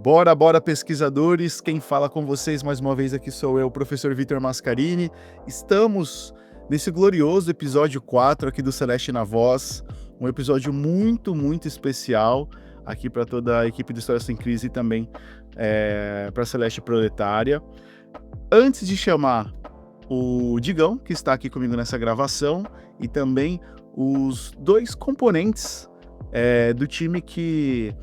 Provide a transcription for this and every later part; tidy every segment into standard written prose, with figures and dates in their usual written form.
Bora, bora, pesquisadores! Quem fala com vocês mais uma vez aqui sou eu, o professor Vitor Mascarini. Estamos nesse glorioso episódio 4 aqui do Celeste na Voz, um episódio muito especial aqui para toda a equipe do História Sem Crise e também para a Celeste Proletária. Antes de chamar o Digão, que está aqui comigo nessa gravação, e também os dois componentes do time que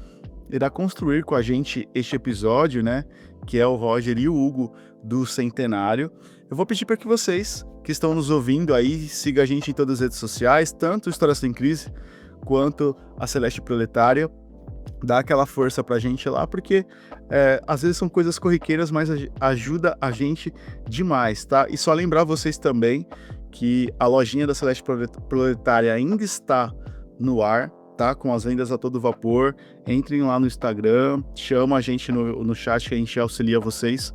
irá construir com a gente este episódio, né? Que é o Roger e o Hugo do Centenário. Eu vou pedir para que vocês que estão nos ouvindo aí sigam a gente em todas as redes sociais, tanto o História Sem Crise quanto a Celeste Proletária. Dá aquela força pra gente lá, porque às vezes são coisas corriqueiras, mas ajuda a gente demais, tá? E só lembrar vocês também que a lojinha da Celeste Proletária ainda está no ar, tá? Com as vendas a todo vapor. Entrem lá no Instagram, chama a gente no chat que a gente auxilia vocês.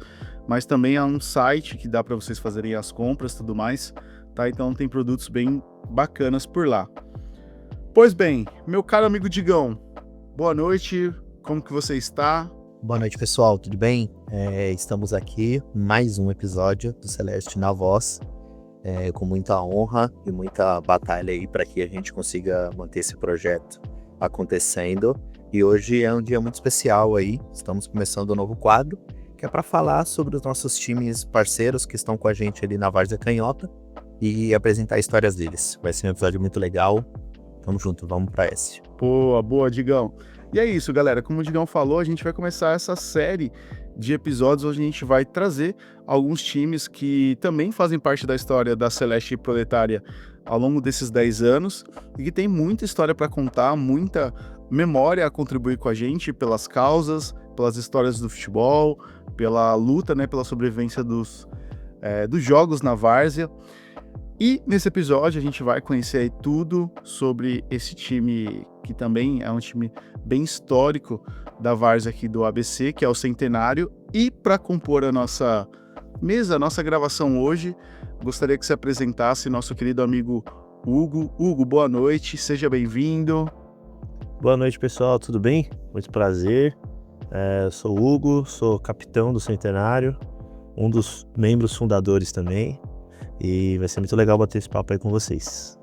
Mas também há um site que dá para vocês fazerem as compras e tudo mais, tá? Então tem produtos bem bacanas por lá. Pois bem, meu caro amigo Digão, boa noite, como que você está? Boa noite, pessoal, tudo bem? Estamos aqui, mais um episódio do Celeste na Voz, com muita honra e muita batalha aí para que a gente consiga manter esse projeto acontecendo. E hoje é um dia muito especial aí, estamos começando um novo quadro, que é para falar sobre os nossos times parceiros que estão com a gente ali na Várzea Canhota e apresentar histórias deles. Vai ser um episódio muito legal, tamo junto, vamos para esse. Boa, Digão. E é isso, galera, como o Digão falou, a gente vai começar essa série de episódios onde a gente vai trazer alguns times que também fazem parte da história da Celeste Proletária ao longo desses 10 anos e que tem muita história para contar, muita memória a contribuir com a gente pelas causas, pelas histórias do futebol, pela luta, né, pela sobrevivência dos jogos na Várzea. E nesse episódio a gente vai conhecer aí tudo sobre esse time que também é um time bem histórico da Várzea aqui do ABC, que é o Centenário. E para compor a nossa mesa, a nossa gravação hoje, gostaria que se apresentasse nosso querido amigo Hugo. Hugo, boa noite, seja bem-vindo. Boa noite, pessoal, tudo bem? Muito prazer. Sou o Hugo, sou capitão do Centenário, um dos membros fundadores também. E vai ser muito legal bater esse papo aí com vocês.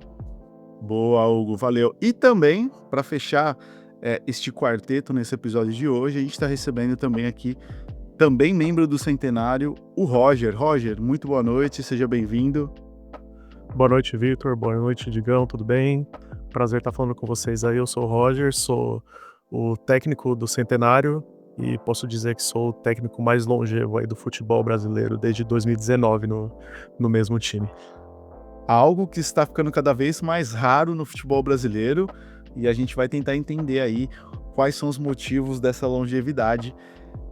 Boa, Hugo, valeu. E também, para fechar este quarteto nesse episódio de hoje, a gente está recebendo também aqui, também membro do Centenário, o Roger. Roger, muito boa noite, seja bem-vindo. Boa noite, Vitor. Boa noite, Digão, tudo bem? Prazer estar falando com vocês aí. Eu sou o Roger, sou o técnico do Centenário e posso dizer que sou o técnico mais longevo aí do futebol brasileiro desde 2019 no mesmo time. Algo que está ficando cada vez mais raro no futebol brasileiro e a gente vai tentar entender aí quais são os motivos dessa longevidade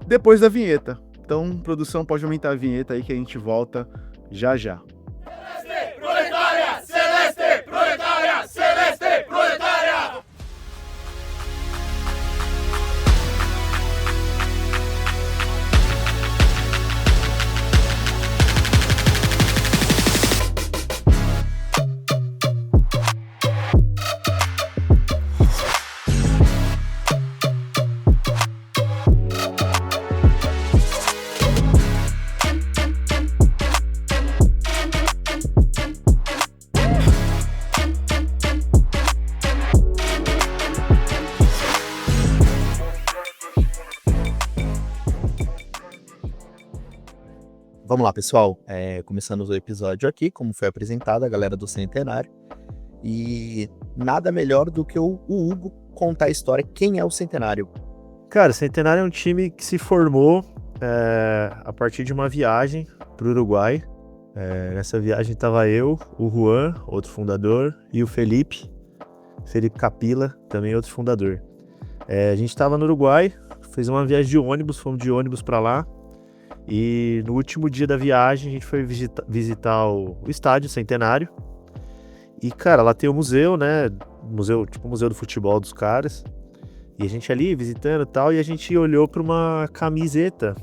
depois da vinheta. Então, produção, pode aumentar a vinheta aí que a gente volta já. Celeste Proletária! Celeste Proletária! Celeste Proletária! Vamos lá, pessoal, começando o episódio aqui, como foi apresentado, a galera do Centenário. E nada melhor do que o Hugo contar a história, quem é o Centenário. Cara, o Centenário é um time que se formou a partir de uma viagem para o Uruguai. Nessa viagem estava eu, o Juan, outro fundador, e o Felipe Capilla, também outro fundador. A gente estava no Uruguai, fez uma viagem de ônibus, fomos de ônibus para lá. E no último dia da viagem a gente foi visitar o estádio Centenário. E, cara, lá tem o museu, né? Tipo o museu do futebol dos caras. E a gente ali visitando e tal, e a gente olhou para uma camiseta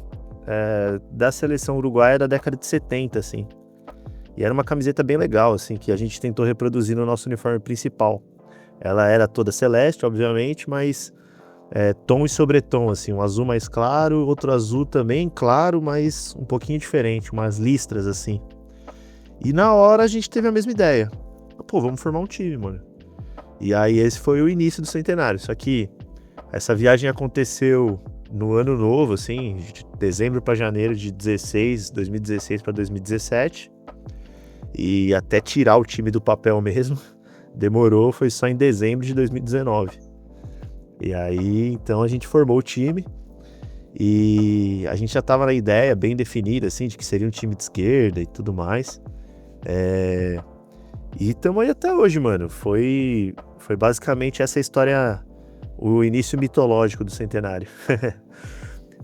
da seleção uruguaia da década de 70, assim. E era uma camiseta bem legal, assim, que a gente tentou reproduzir no nosso uniforme principal. Ela era toda celeste, obviamente, mas tom e sobretom, assim, um azul mais claro, outro azul também claro, mas um pouquinho diferente, umas listras, assim. E na hora a gente teve a mesma ideia. Pô, vamos formar um time, mano. E aí esse foi o início do Centenário. Só que essa viagem aconteceu no ano novo, assim, de dezembro para janeiro de 2016 para 2017. E até tirar o time do papel mesmo, demorou, foi só em dezembro de 2019. E aí, então a gente formou o time e a gente já tava na ideia bem definida, assim, de que seria um time de esquerda e tudo mais. E estamos aí até hoje, mano. Foi basicamente essa história, o início mitológico do Centenário.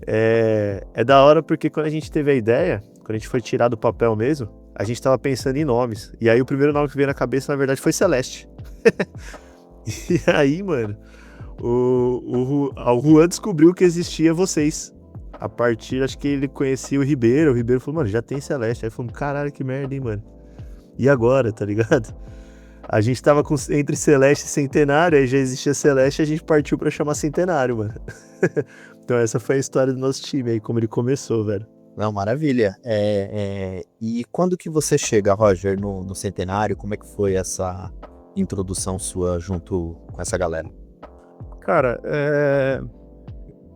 É da hora porque quando a gente teve a ideia, quando a gente foi tirar do papel mesmo, a gente tava pensando em nomes. E aí o primeiro nome que veio na cabeça, na verdade, foi Celeste. E aí, mano, o Juan descobriu que existia vocês. A partir, acho que ele conhecia o Ribeiro falou, mano, já tem Celeste. Aí falou, caralho, que merda, hein, mano. E agora, tá ligado? A gente tava entre Celeste e Centenário, aí já existia Celeste, a gente partiu pra chamar Centenário, mano. Então essa foi a história do nosso time aí, como ele começou, velho. Não, maravilha. E quando que você chega, Roger, no Centenário? Como é que foi essa introdução sua junto com essa galera? Cara,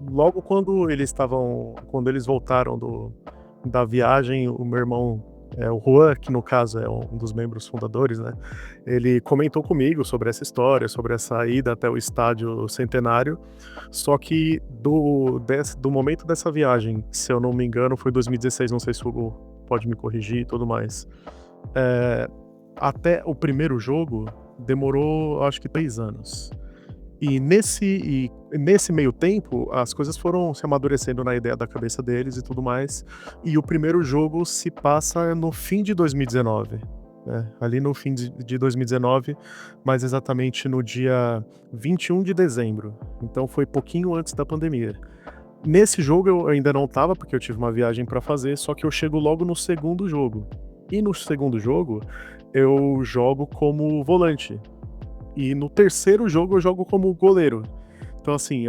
logo quando eles voltaram da viagem, o meu irmão, o Juan, que no caso é um dos membros fundadores, né? Ele comentou comigo sobre essa história, sobre essa ida até o estádio Centenário. Só que do momento dessa viagem, se eu não me engano, foi 2016, não sei se o Hugo pode me corrigir e tudo mais. Até o primeiro jogo demorou, acho que 3 anos. E nesse meio tempo, as coisas foram se amadurecendo na ideia da cabeça deles e tudo mais. E o primeiro jogo se passa no fim de 2019. Né? Ali no fim de 2019, mais exatamente no dia 21 de dezembro. Então foi pouquinho antes da pandemia. Nesse jogo eu ainda não estava, porque eu tive uma viagem para fazer, só que eu chego logo no segundo jogo. E no segundo jogo, eu jogo como volante. E no terceiro jogo eu jogo como goleiro. Então assim,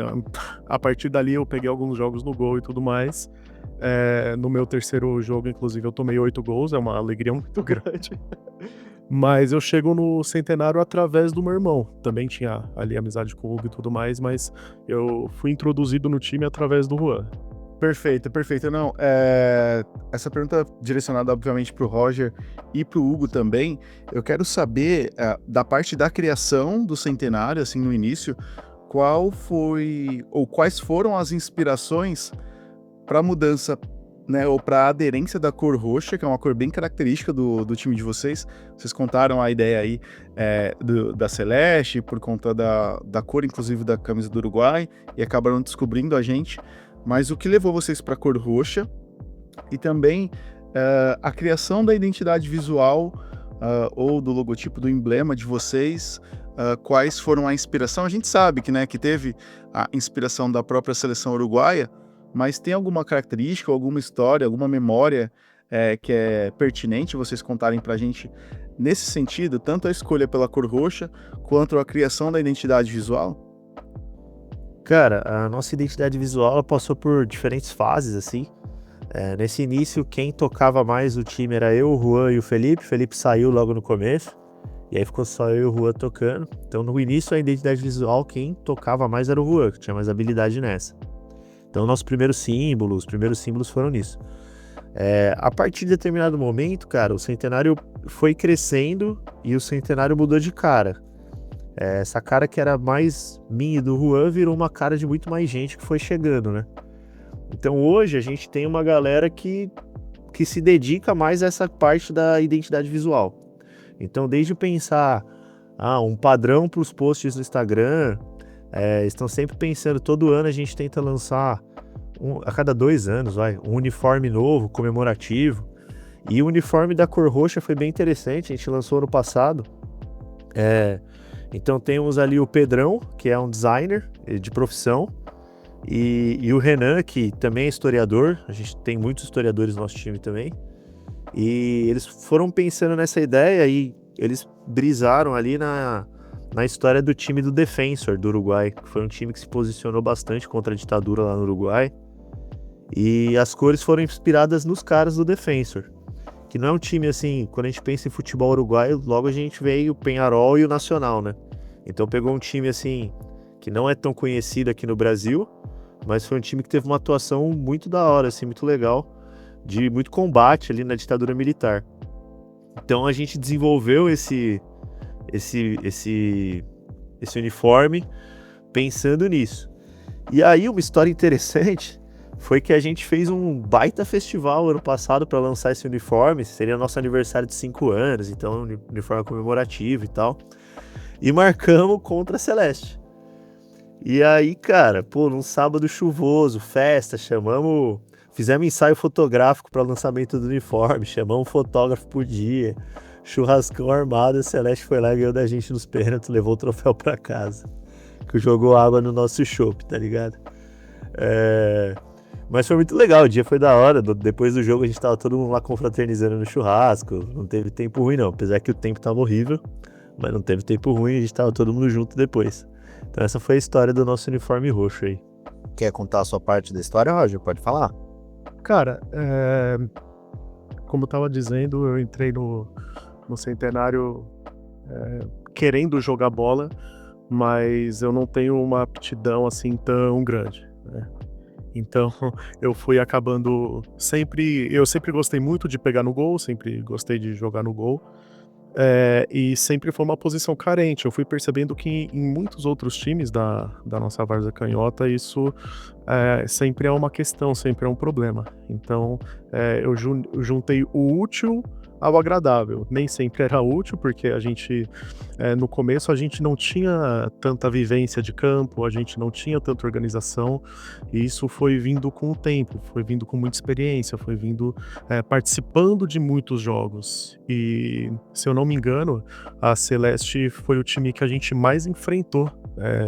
a partir dali eu peguei alguns jogos no gol e tudo mais. No meu terceiro jogo, inclusive, eu tomei 8 gols, é uma alegria muito grande. Mas eu chego no Centenário através do meu irmão. Também tinha ali amizade com o Hugo e tudo mais, mas eu fui introduzido no time através do Juan. Perfeito. Não, essa pergunta direcionada, obviamente, para o Roger e para o Hugo também. Eu quero saber, da parte da criação do Centenário, assim, no início, qual foi, ou quais foram as inspirações para a mudança, né, ou para a aderência da cor roxa, que é uma cor bem característica do time de vocês. Vocês contaram a ideia aí da Celeste, por conta da cor, inclusive, da camisa do Uruguai, e acabaram descobrindo a gente. Mas o que levou vocês para a cor roxa e também a criação da identidade visual ou do logotipo, do emblema de vocês, quais foram a inspiração? A gente sabe que teve a inspiração da própria seleção uruguaia, mas tem alguma característica, alguma história, alguma memória que é pertinente vocês contarem para a gente nesse sentido, tanto a escolha pela cor roxa quanto a criação da identidade visual? Cara, a nossa identidade visual ela passou por diferentes fases, assim. Nesse início, quem tocava mais o time era eu, o Juan e o Felipe. O Felipe saiu logo no começo, e aí ficou só eu e o Juan tocando. Então, no início, a identidade visual, quem tocava mais era o Juan, que tinha mais habilidade nessa. Então, os primeiros símbolos foram nisso. A partir de determinado momento, cara, o Centenário foi crescendo e o Centenário mudou de cara. Essa cara que era mais minha e do Juan virou uma cara de muito mais gente que foi chegando, né? Então hoje a gente tem uma galera que se dedica mais a essa parte da identidade visual. Então desde pensar um padrão para os posts no Instagram, estão sempre pensando, todo ano a gente tenta lançar, a cada 2 anos, um uniforme novo, comemorativo. E o uniforme da cor roxa foi bem interessante, a gente lançou ano passado. Então temos ali o Pedrão, que é um designer de profissão, e o Renan, que também é historiador. A gente tem muitos historiadores no nosso time também. E eles foram pensando nessa ideia e eles brisaram ali na história do time do Defensor do Uruguai, que foi um time que se posicionou bastante contra a ditadura lá no Uruguai. E as cores foram inspiradas nos caras do Defensor, que não é um time assim, quando a gente pensa em futebol uruguaio, logo a gente vê o Peñarol e o Nacional, né? Então pegou um time assim, que não é tão conhecido aqui no Brasil, mas foi um time que teve uma atuação muito da hora, assim, muito legal, de muito combate ali na ditadura militar. Então a gente desenvolveu esse uniforme pensando nisso. E aí uma história interessante foi que a gente fez um baita festival ano passado para lançar esse uniforme, seria nosso aniversário de 5 anos, então um uniforme comemorativo e tal, e marcamos contra a Celeste. E aí, cara, pô, num sábado chuvoso, festa, fizemos ensaio fotográfico para o lançamento do uniforme, chamamos um fotógrafo por dia, churrascão armado, a Celeste foi lá e ganhou da gente nos pênaltis, levou o troféu para casa, que jogou água no nosso chopp, tá ligado? Mas foi muito legal, o dia foi da hora, depois do jogo a gente tava todo mundo lá confraternizando no churrasco, não teve tempo ruim não, apesar que o tempo tava horrível, mas não teve tempo ruim, a gente tava todo mundo junto depois. Então essa foi a história do nosso uniforme roxo aí. Quer contar a sua parte da história, Roger? Pode falar. Cara, como eu tava dizendo, eu entrei no Centenário querendo jogar bola, mas eu não tenho uma aptidão assim tão grande, né? Então eu fui acabando eu sempre gostei muito de pegar no gol, sempre gostei de jogar no gol, e sempre foi uma posição carente. Eu fui percebendo que em muitos outros times da nossa várzea canhota isso sempre é uma questão, sempre é um problema. Então eu juntei o útil ao agradável. Nem sempre era útil, porque a gente, no começo, a gente não tinha tanta vivência de campo, a gente não tinha tanta organização, e isso foi vindo com o tempo, foi vindo com muita experiência, foi vindo participando de muitos jogos. E, se eu não me engano, a Celeste foi o time que a gente mais enfrentou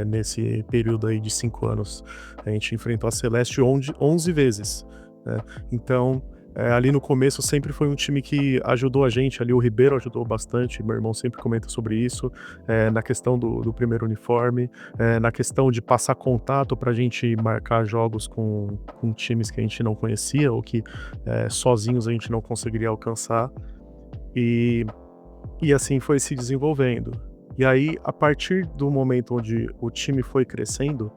nesse período aí de 5 anos. A gente enfrentou a Celeste 11 vezes, né? Então, ali no começo sempre foi um time que ajudou a gente, ali o Ribeiro ajudou bastante, meu irmão sempre comenta sobre isso, na questão do primeiro uniforme, na questão de passar contato pra gente marcar jogos com times que a gente não conhecia ou que sozinhos a gente não conseguiria alcançar, e assim foi se desenvolvendo. E aí, a partir do momento onde o time foi crescendo,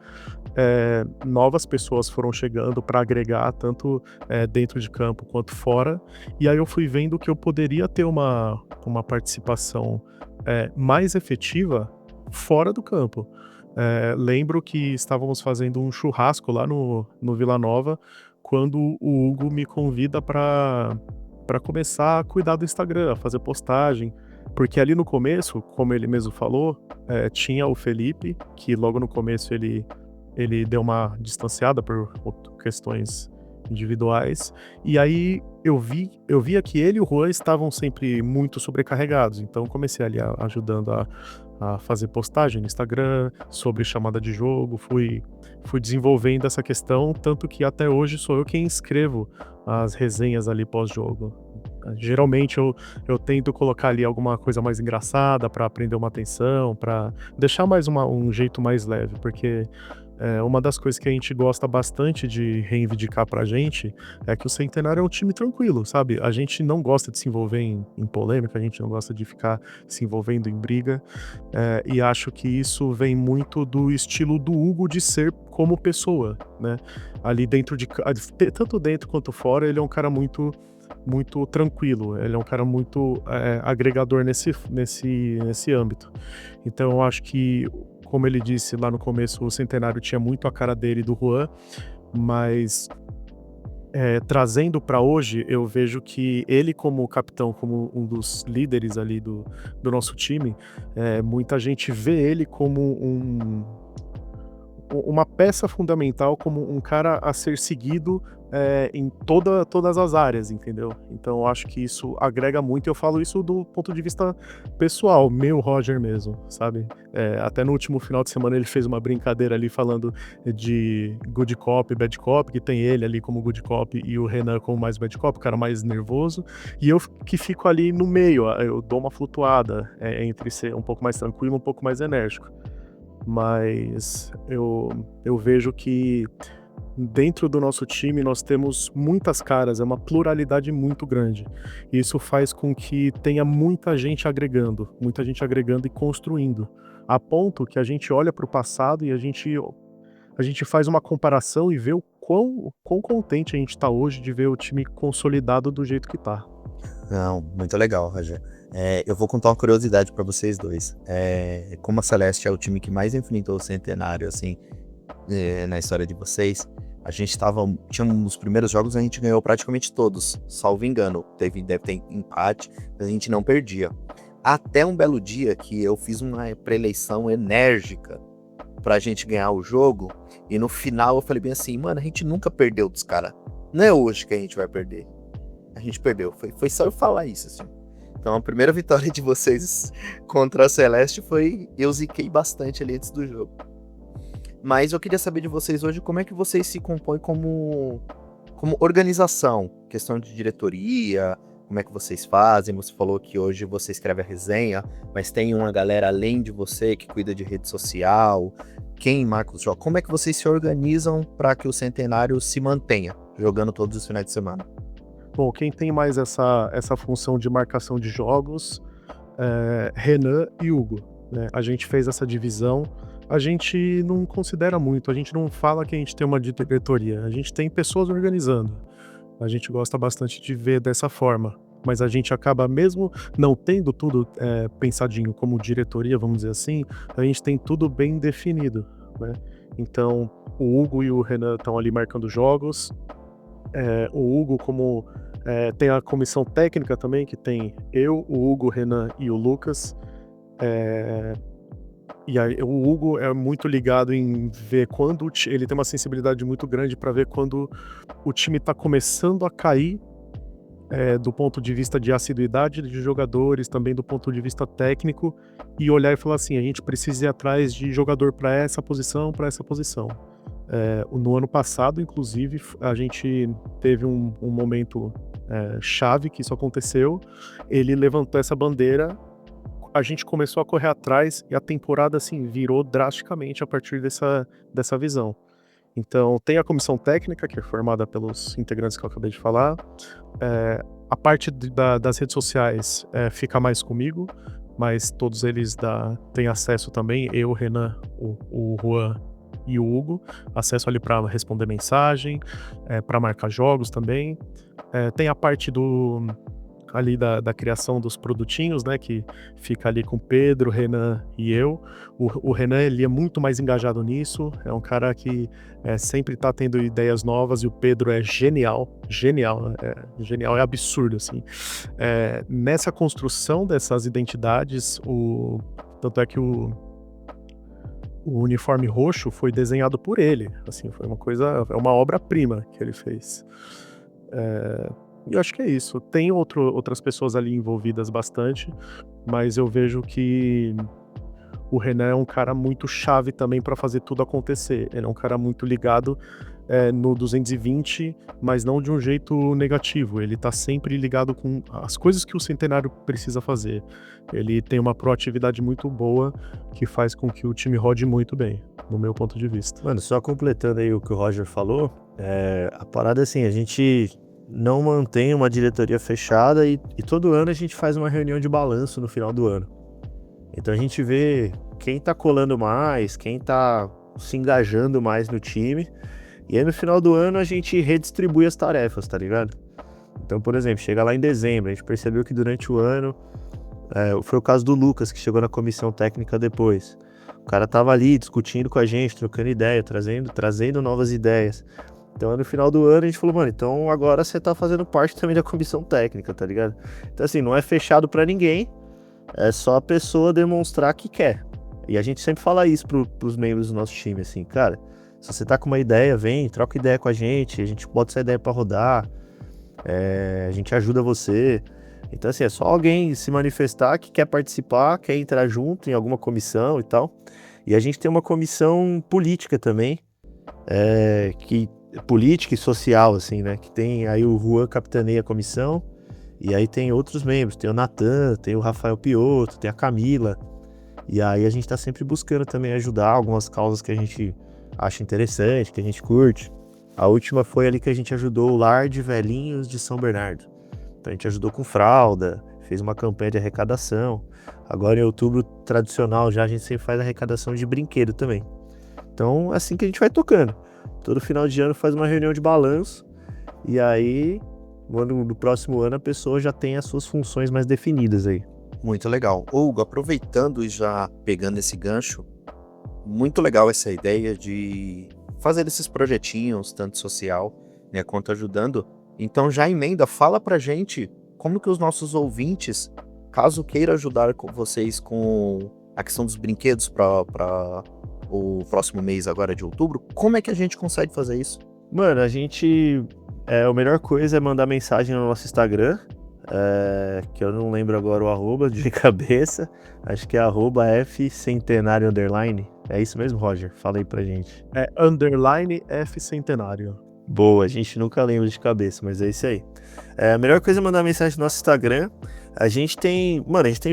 novas pessoas foram chegando para agregar, tanto dentro de campo quanto fora, e aí eu fui vendo que eu poderia ter uma participação mais efetiva fora do campo. Lembro que estávamos fazendo um churrasco lá no Vila Nova, quando o Hugo me convida para começar a cuidar do Instagram, a fazer postagem. Porque ali no começo, como ele mesmo falou, tinha o Felipe, que logo no começo ele deu uma distanciada por questões individuais, e aí eu via que ele e o Juan estavam sempre muito sobrecarregados, então comecei ali ajudando a fazer postagem no Instagram sobre chamada de jogo, fui desenvolvendo essa questão, tanto que até hoje sou eu quem escrevo as resenhas ali pós-jogo. Geralmente eu tento colocar ali alguma coisa mais engraçada para prender uma atenção, para deixar mais um jeito mais leve, porque uma das coisas que a gente gosta bastante de reivindicar pra gente é que o Centenário é um time tranquilo, sabe? A gente não gosta de se envolver em polêmica, a gente não gosta de ficar se envolvendo em briga, e acho que isso vem muito do estilo do Hugo de ser como pessoa, né? Ali dentro tanto dentro quanto fora, ele é um cara muito tranquilo, ele é um cara muito agregador nesse âmbito. Então eu acho que, como ele disse lá no começo, o Centenário tinha muito a cara dele e do Juan, mas trazendo para hoje, eu vejo que ele como capitão, como um dos líderes ali do nosso time, muita gente vê ele como uma peça fundamental, como um cara a ser seguido em todas as áreas, entendeu? Então eu acho que isso agrega muito, e eu falo isso do ponto de vista pessoal, meu Roger mesmo, sabe? Até no último final de semana ele fez uma brincadeira ali falando de good cop e bad cop, que tem ele ali como good cop e o Renan como mais bad cop, o cara mais nervoso, e eu que fico ali no meio, eu dou uma flutuada entre ser um pouco mais tranquilo, um pouco mais enérgico. Mas eu vejo que dentro do nosso time nós temos muitas caras, é uma pluralidade muito grande. Isso faz com que tenha muita gente agregando e construindo, a ponto que a gente olha para o passado e a gente faz uma comparação e vê o quão contente a gente está hoje de ver o time consolidado do jeito que está. Não, muito legal, Roger. Eu vou contar uma curiosidade para vocês dois. Como a Celeste é o time que mais enfrentou o Centenário, assim, na história de vocês, a gente tinha nos primeiros jogos a gente ganhou praticamente todos, salvo engano. Deve ter empate, mas a gente não perdia. Até um belo dia que eu fiz uma pré-eleição enérgica pra gente ganhar o jogo, e no final eu falei bem assim, mano, a gente nunca perdeu dos caras. Não é hoje que a gente vai perder. A gente perdeu. Foi só eu falar isso, assim. Então a primeira vitória de vocês contra a Celeste eu ziquei bastante ali antes do jogo. Mas eu queria saber de vocês hoje como é que vocês se compõem como organização, questão de diretoria, como é que vocês fazem. Você falou que hoje você escreve a resenha, mas tem uma galera além de você que cuida de rede social, quem marca os jogos. Como é que vocês se organizam para que o Centenário se mantenha jogando todos os finais de semana? Bom, quem tem mais essa função de marcação de jogos é Renan e Hugo, né? A gente fez essa divisão, a gente não considera muito, a gente não fala que a gente tem uma diretoria, a gente tem pessoas organizando. A gente gosta bastante de ver dessa forma, mas a gente acaba, mesmo não tendo tudo pensadinho como diretoria, vamos dizer assim, a gente tem tudo bem definido, né? Então, o Hugo e o Renan estão ali marcando jogos. O Hugo tem a comissão técnica também, que tem eu, o Hugo, o Renan e o Lucas. E aí, o Hugo é muito ligado em ver quando ele tem uma sensibilidade muito grande para ver quando o time está começando a cair, do ponto de vista de assiduidade de jogadores, também do ponto de vista técnico, e olhar e falar assim, a gente precisa ir atrás de jogador para essa posição, para essa posição. No ano passado, inclusive, a gente teve um momento chave que isso aconteceu. Ele levantou essa bandeira, a gente começou a correr atrás e a temporada assim virou drasticamente a partir dessa visão. Então tem a comissão técnica, que é formada pelos integrantes que eu acabei de falar. A parte das redes sociais fica mais comigo, mas todos eles têm acesso também, eu, o Renan, o Juan e o Hugo, acesso ali para responder mensagem, para marcar jogos também. Tem a parte ali da criação dos produtinhos, né, que fica ali com o Pedro, Renan e eu. O Renan, ele é muito mais engajado nisso, é um cara que sempre tá tendo ideias novas, e o Pedro é genial, é absurdo, assim. Nessa construção dessas identidades, tanto é que o uniforme roxo foi desenhado por ele, assim, foi uma obra-prima que ele fez. E eu acho que é isso. Tem outras pessoas ali envolvidas bastante, mas eu vejo que o Renan é um cara muito chave também para fazer tudo acontecer. Ele é um cara muito ligado no 220, mas não de um jeito negativo. Ele tá sempre ligado com as coisas que o Centenário precisa fazer. Ele tem uma proatividade muito boa que faz com que o time rode muito bem, no meu ponto de vista. Mano, só completando aí o que o Roger falou, a parada é assim, a gente não mantém uma diretoria fechada e todo ano a gente faz uma reunião de balanço no final do ano. Então a gente vê quem tá colando mais, quem tá se engajando mais no time, e aí no final do ano a gente redistribui as tarefas, tá ligado? Então, por exemplo, chega lá em dezembro, a gente percebeu que durante o ano, foi o caso do Lucas, que chegou na comissão técnica depois. O cara tava ali discutindo com a gente, trocando ideia, trazendo novas ideias. Então, no final do ano, a gente falou, mano, então agora você tá fazendo parte também da comissão técnica, tá ligado? Então, assim, não é fechado pra ninguém, é só a pessoa demonstrar que quer. E a gente sempre fala isso pros membros do nosso time, assim, cara, Se você tá com uma ideia, vem, troca ideia com a gente bota essa ideia pra rodar, a gente ajuda você. Então, assim, é só alguém se manifestar que quer participar, quer entrar junto em alguma comissão e tal. E a gente tem uma comissão política também, política e social, assim, né? Que tem aí o Juan capitaneia a comissão, e aí tem outros membros, tem o Natan, tem o Rafael Piotto, tem a Camila. E aí a gente tá sempre buscando também ajudar algumas causas que a gente acha interessante, que a gente curte. A última foi ali que a gente ajudou o Lar de Velhinhos de São Bernardo. Então a gente ajudou com fralda, fez uma campanha de arrecadação. Agora em outubro, tradicional já, a gente sempre faz arrecadação de brinquedo também. Então é assim que a gente vai tocando. Todo final de ano faz uma reunião de balanço, e aí no próximo ano a pessoa já tem as suas funções mais definidas aí. Muito legal. Hugo, aproveitando e já pegando esse gancho, muito legal essa ideia de fazer esses projetinhos, tanto social, né, quanto ajudando. Então já emenda, fala pra gente como que os nossos ouvintes, caso queira ajudar com vocês com a questão dos brinquedos para o próximo mês agora de outubro, como é que a gente consegue fazer isso? Mano, a melhor coisa é mandar mensagem no nosso Instagram, que eu não lembro agora o arroba de cabeça, acho que é @fcentenário_. É isso mesmo, Roger? Fala aí pra gente. É _ F Centenário. Boa, a gente nunca lembra de cabeça, mas é isso aí. A melhor coisa é mandar mensagem no nosso Instagram. A gente tem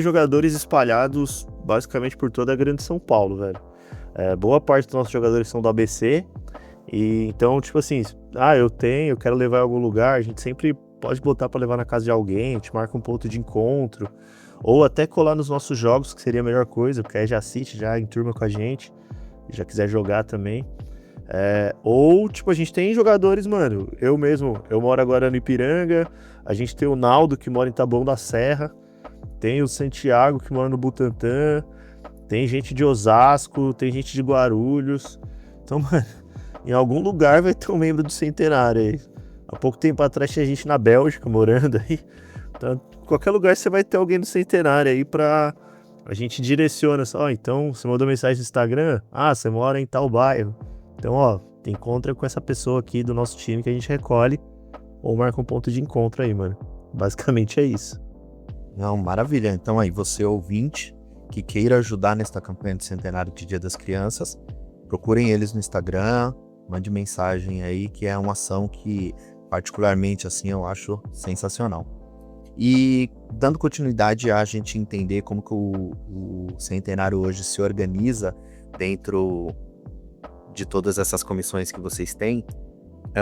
jogadores espalhados basicamente por toda a grande São Paulo, velho. Boa parte dos nossos jogadores são do ABC. E então, tipo assim, eu quero levar em algum lugar, a gente sempre pode botar pra levar na casa de alguém, a gente marca um ponto de encontro, ou até colar nos nossos jogos, que seria a melhor coisa, porque aí já assiste, já em turma com a gente, já quiser jogar também. Ou, tipo, a gente tem jogadores, mano, eu moro agora no Ipiranga, a gente tem o Naldo, que mora em Taboão da Serra, tem o Santiago, que mora no Butantã, tem gente de Osasco, tem gente de Guarulhos. Então, mano, em algum lugar vai ter um membro do Centenário aí. Há pouco tempo atrás tinha gente na Bélgica morando aí. Então, em qualquer lugar você vai ter alguém do Centenário aí pra... A gente direciona só, então, você mandou mensagem no Instagram, você mora em tal bairro. Então, te encontra com essa pessoa aqui do nosso time que a gente recolhe, ou marca um ponto de encontro aí, mano. Basicamente é isso. Não, maravilha. Então aí, você ouvinte que queira ajudar nesta campanha de centenário de Dia das Crianças, procurem eles no Instagram, mande mensagem aí, que é uma ação que, particularmente assim, eu acho sensacional. E dando continuidade a gente entender como que o Centenário hoje se organiza dentro de todas essas comissões que vocês têm,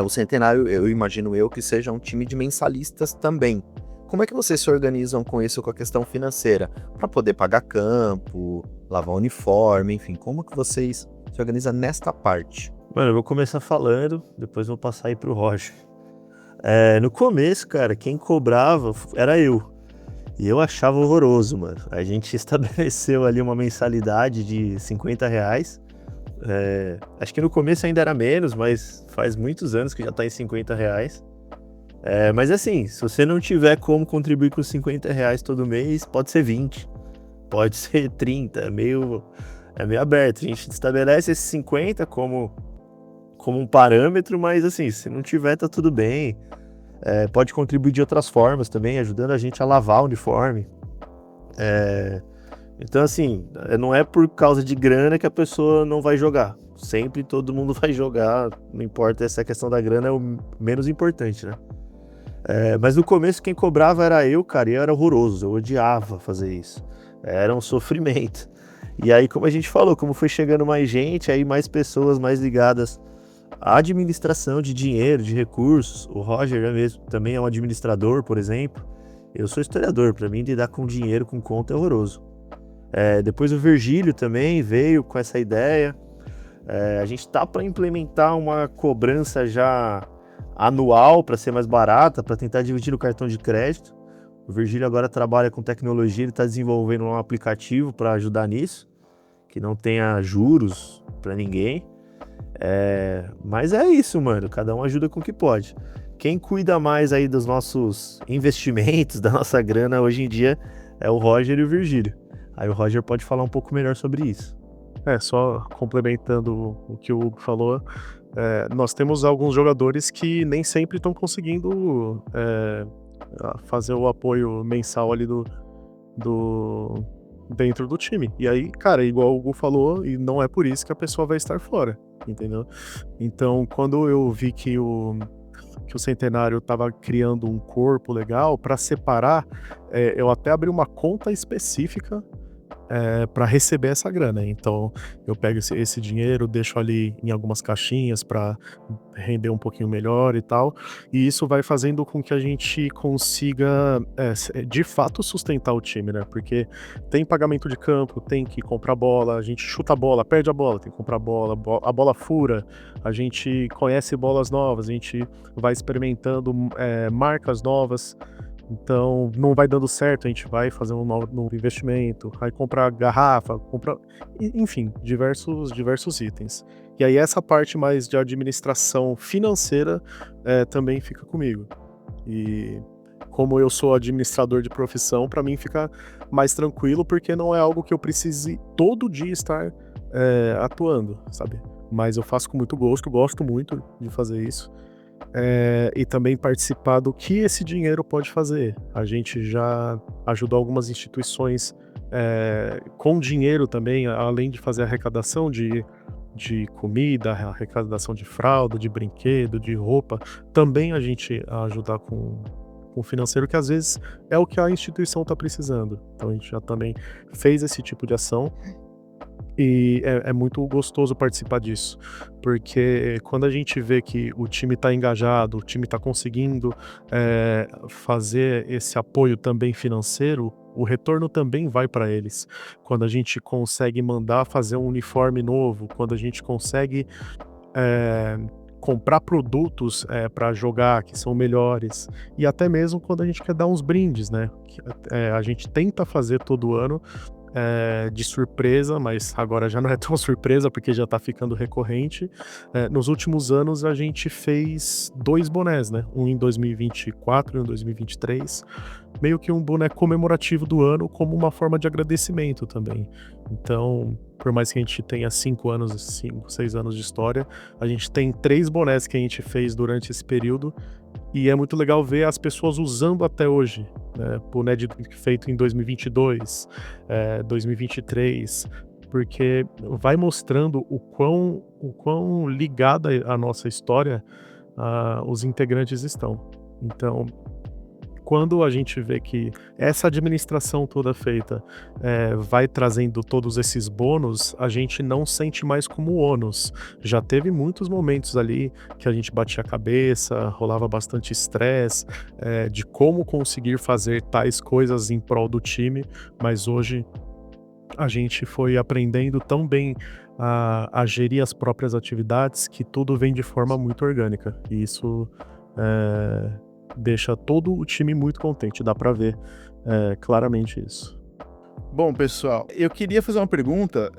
o Centenário, eu imagino que seja um time de mensalistas também. Como é que vocês se organizam com isso, com a questão financeira? Para poder pagar campo, lavar uniforme, enfim, como que vocês se organizam nesta parte? Mano, eu vou começar falando, depois vou passar aí pro Roger. No começo, cara, quem cobrava era eu. E eu achava horroroso, mano. A gente estabeleceu ali uma mensalidade de R$50. Acho que no começo ainda era menos, mas faz muitos anos que já tá em R$50. Mas assim, se você não tiver como contribuir com R$50 todo mês, pode ser 20, pode ser 30, é meio aberto. A gente estabelece esses 50 como um parâmetro, mas assim, se não tiver, tá tudo bem. Pode contribuir de outras formas também, ajudando a gente a lavar o uniforme. Então assim, não é por causa de grana que a pessoa não vai jogar. Sempre todo mundo vai jogar, não importa, essa questão da grana é o menos importante, né? Mas no começo quem cobrava era eu, cara, e eu era horroroso, eu odiava fazer isso. Era um sofrimento. E aí, como a gente falou, como foi chegando mais gente, aí mais pessoas mais ligadas à administração de dinheiro, de recursos. O Roger mesmo também é um administrador, por exemplo. Eu sou historiador, para mim lidar com dinheiro, com conta é horroroso. Depois o Virgílio também veio com essa ideia. A gente tá para implementar uma cobrança já anual para ser mais barata, para tentar dividir no cartão de crédito. O Virgílio agora trabalha com tecnologia, ele está desenvolvendo um aplicativo para ajudar nisso, que não tenha juros para ninguém. Mas é isso, mano, cada um ajuda com o que pode. Quem cuida mais aí dos nossos investimentos, da nossa grana hoje em dia, é o Roger e o Virgílio. Aí o Roger pode falar um pouco melhor sobre isso. Só complementando o que o Hugo falou, nós temos alguns jogadores que nem sempre estão conseguindo fazer o apoio mensal ali dentro do time. E aí, cara, igual o Hugo falou, e não é por isso que a pessoa vai estar fora, entendeu? Então, quando eu vi que o Centenário estava criando um corpo legal para separar, eu até abri uma conta específica para receber essa grana. Então eu pego esse dinheiro, deixo ali em algumas caixinhas para render um pouquinho melhor e tal, e isso vai fazendo com que a gente consiga de fato sustentar o time, né? Porque tem pagamento de campo, tem que comprar bola, a gente chuta a bola, perde a bola, tem que comprar bola, a bola fura, a gente conhece bolas novas, a gente vai experimentando marcas novas. Então, não vai dando certo, a gente vai fazer um novo investimento, vai comprar garrafa, enfim, diversos itens. E aí essa parte mais de administração financeira também fica comigo. E como eu sou administrador de profissão, para mim fica mais tranquilo, porque não é algo que eu precise todo dia estar atuando, sabe? Mas eu faço com muito gosto muito de fazer isso. E também participar do que esse dinheiro pode fazer. A gente já ajudou algumas instituições com dinheiro também, além de fazer arrecadação de comida, arrecadação de fralda, de brinquedo, de roupa, também a gente ajudar com o financeiro, que às vezes é o que a instituição está precisando. Então a gente já também fez esse tipo de ação. E é muito gostoso participar disso, porque quando a gente vê que o time está engajado, o time está conseguindo fazer esse apoio também financeiro, o retorno também vai para eles. Quando a gente consegue mandar fazer um uniforme novo, quando a gente consegue comprar produtos para jogar que são melhores, e até mesmo quando a gente quer dar uns brindes, né? A gente tenta fazer todo ano, de surpresa, mas agora já não é tão surpresa porque já tá ficando recorrente. Nos últimos anos a gente fez 2 bonés, né? Um em 2024 e um em 2023. Meio que um boné comemorativo do ano, como uma forma de agradecimento também. Então, por mais que a gente tenha 5, 6 anos de história, a gente tem 3 bonés que a gente fez durante esse período. E é muito legal ver as pessoas usando até hoje, né? Boné feito em 2022, 2023, porque vai mostrando o quão ligada à nossa história os integrantes estão. Então, quando a gente vê que essa administração toda feita vai trazendo todos esses bônus, a gente não sente mais como ônus. Já teve muitos momentos ali que a gente batia a cabeça, rolava bastante estresse de como conseguir fazer tais coisas em prol do time, mas hoje a gente foi aprendendo tão bem a gerir as próprias atividades que tudo vem de forma muito orgânica. E isso deixa todo o time muito contente, dá pra ver claramente isso. Bom, pessoal, eu queria fazer uma pergunta,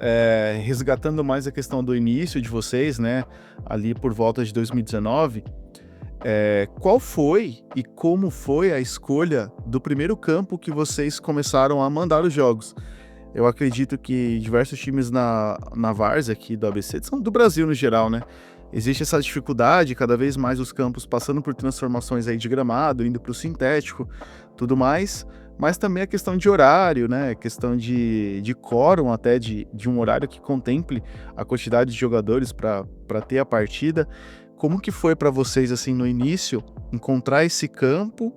resgatando mais a questão do início de vocês, né, ali por volta de 2019, qual foi e como foi a escolha do primeiro campo que vocês começaram a mandar os jogos? Eu acredito que diversos times na várzea aqui do ABC, são do Brasil no geral, né, existe essa dificuldade, cada vez mais os campos passando por transformações aí de gramado, indo para o sintético, tudo mais, mas também a questão de horário, né, questão de quórum até, de um horário que contemple a quantidade de jogadores para ter a partida. Como que foi para vocês, assim, no início, encontrar esse campo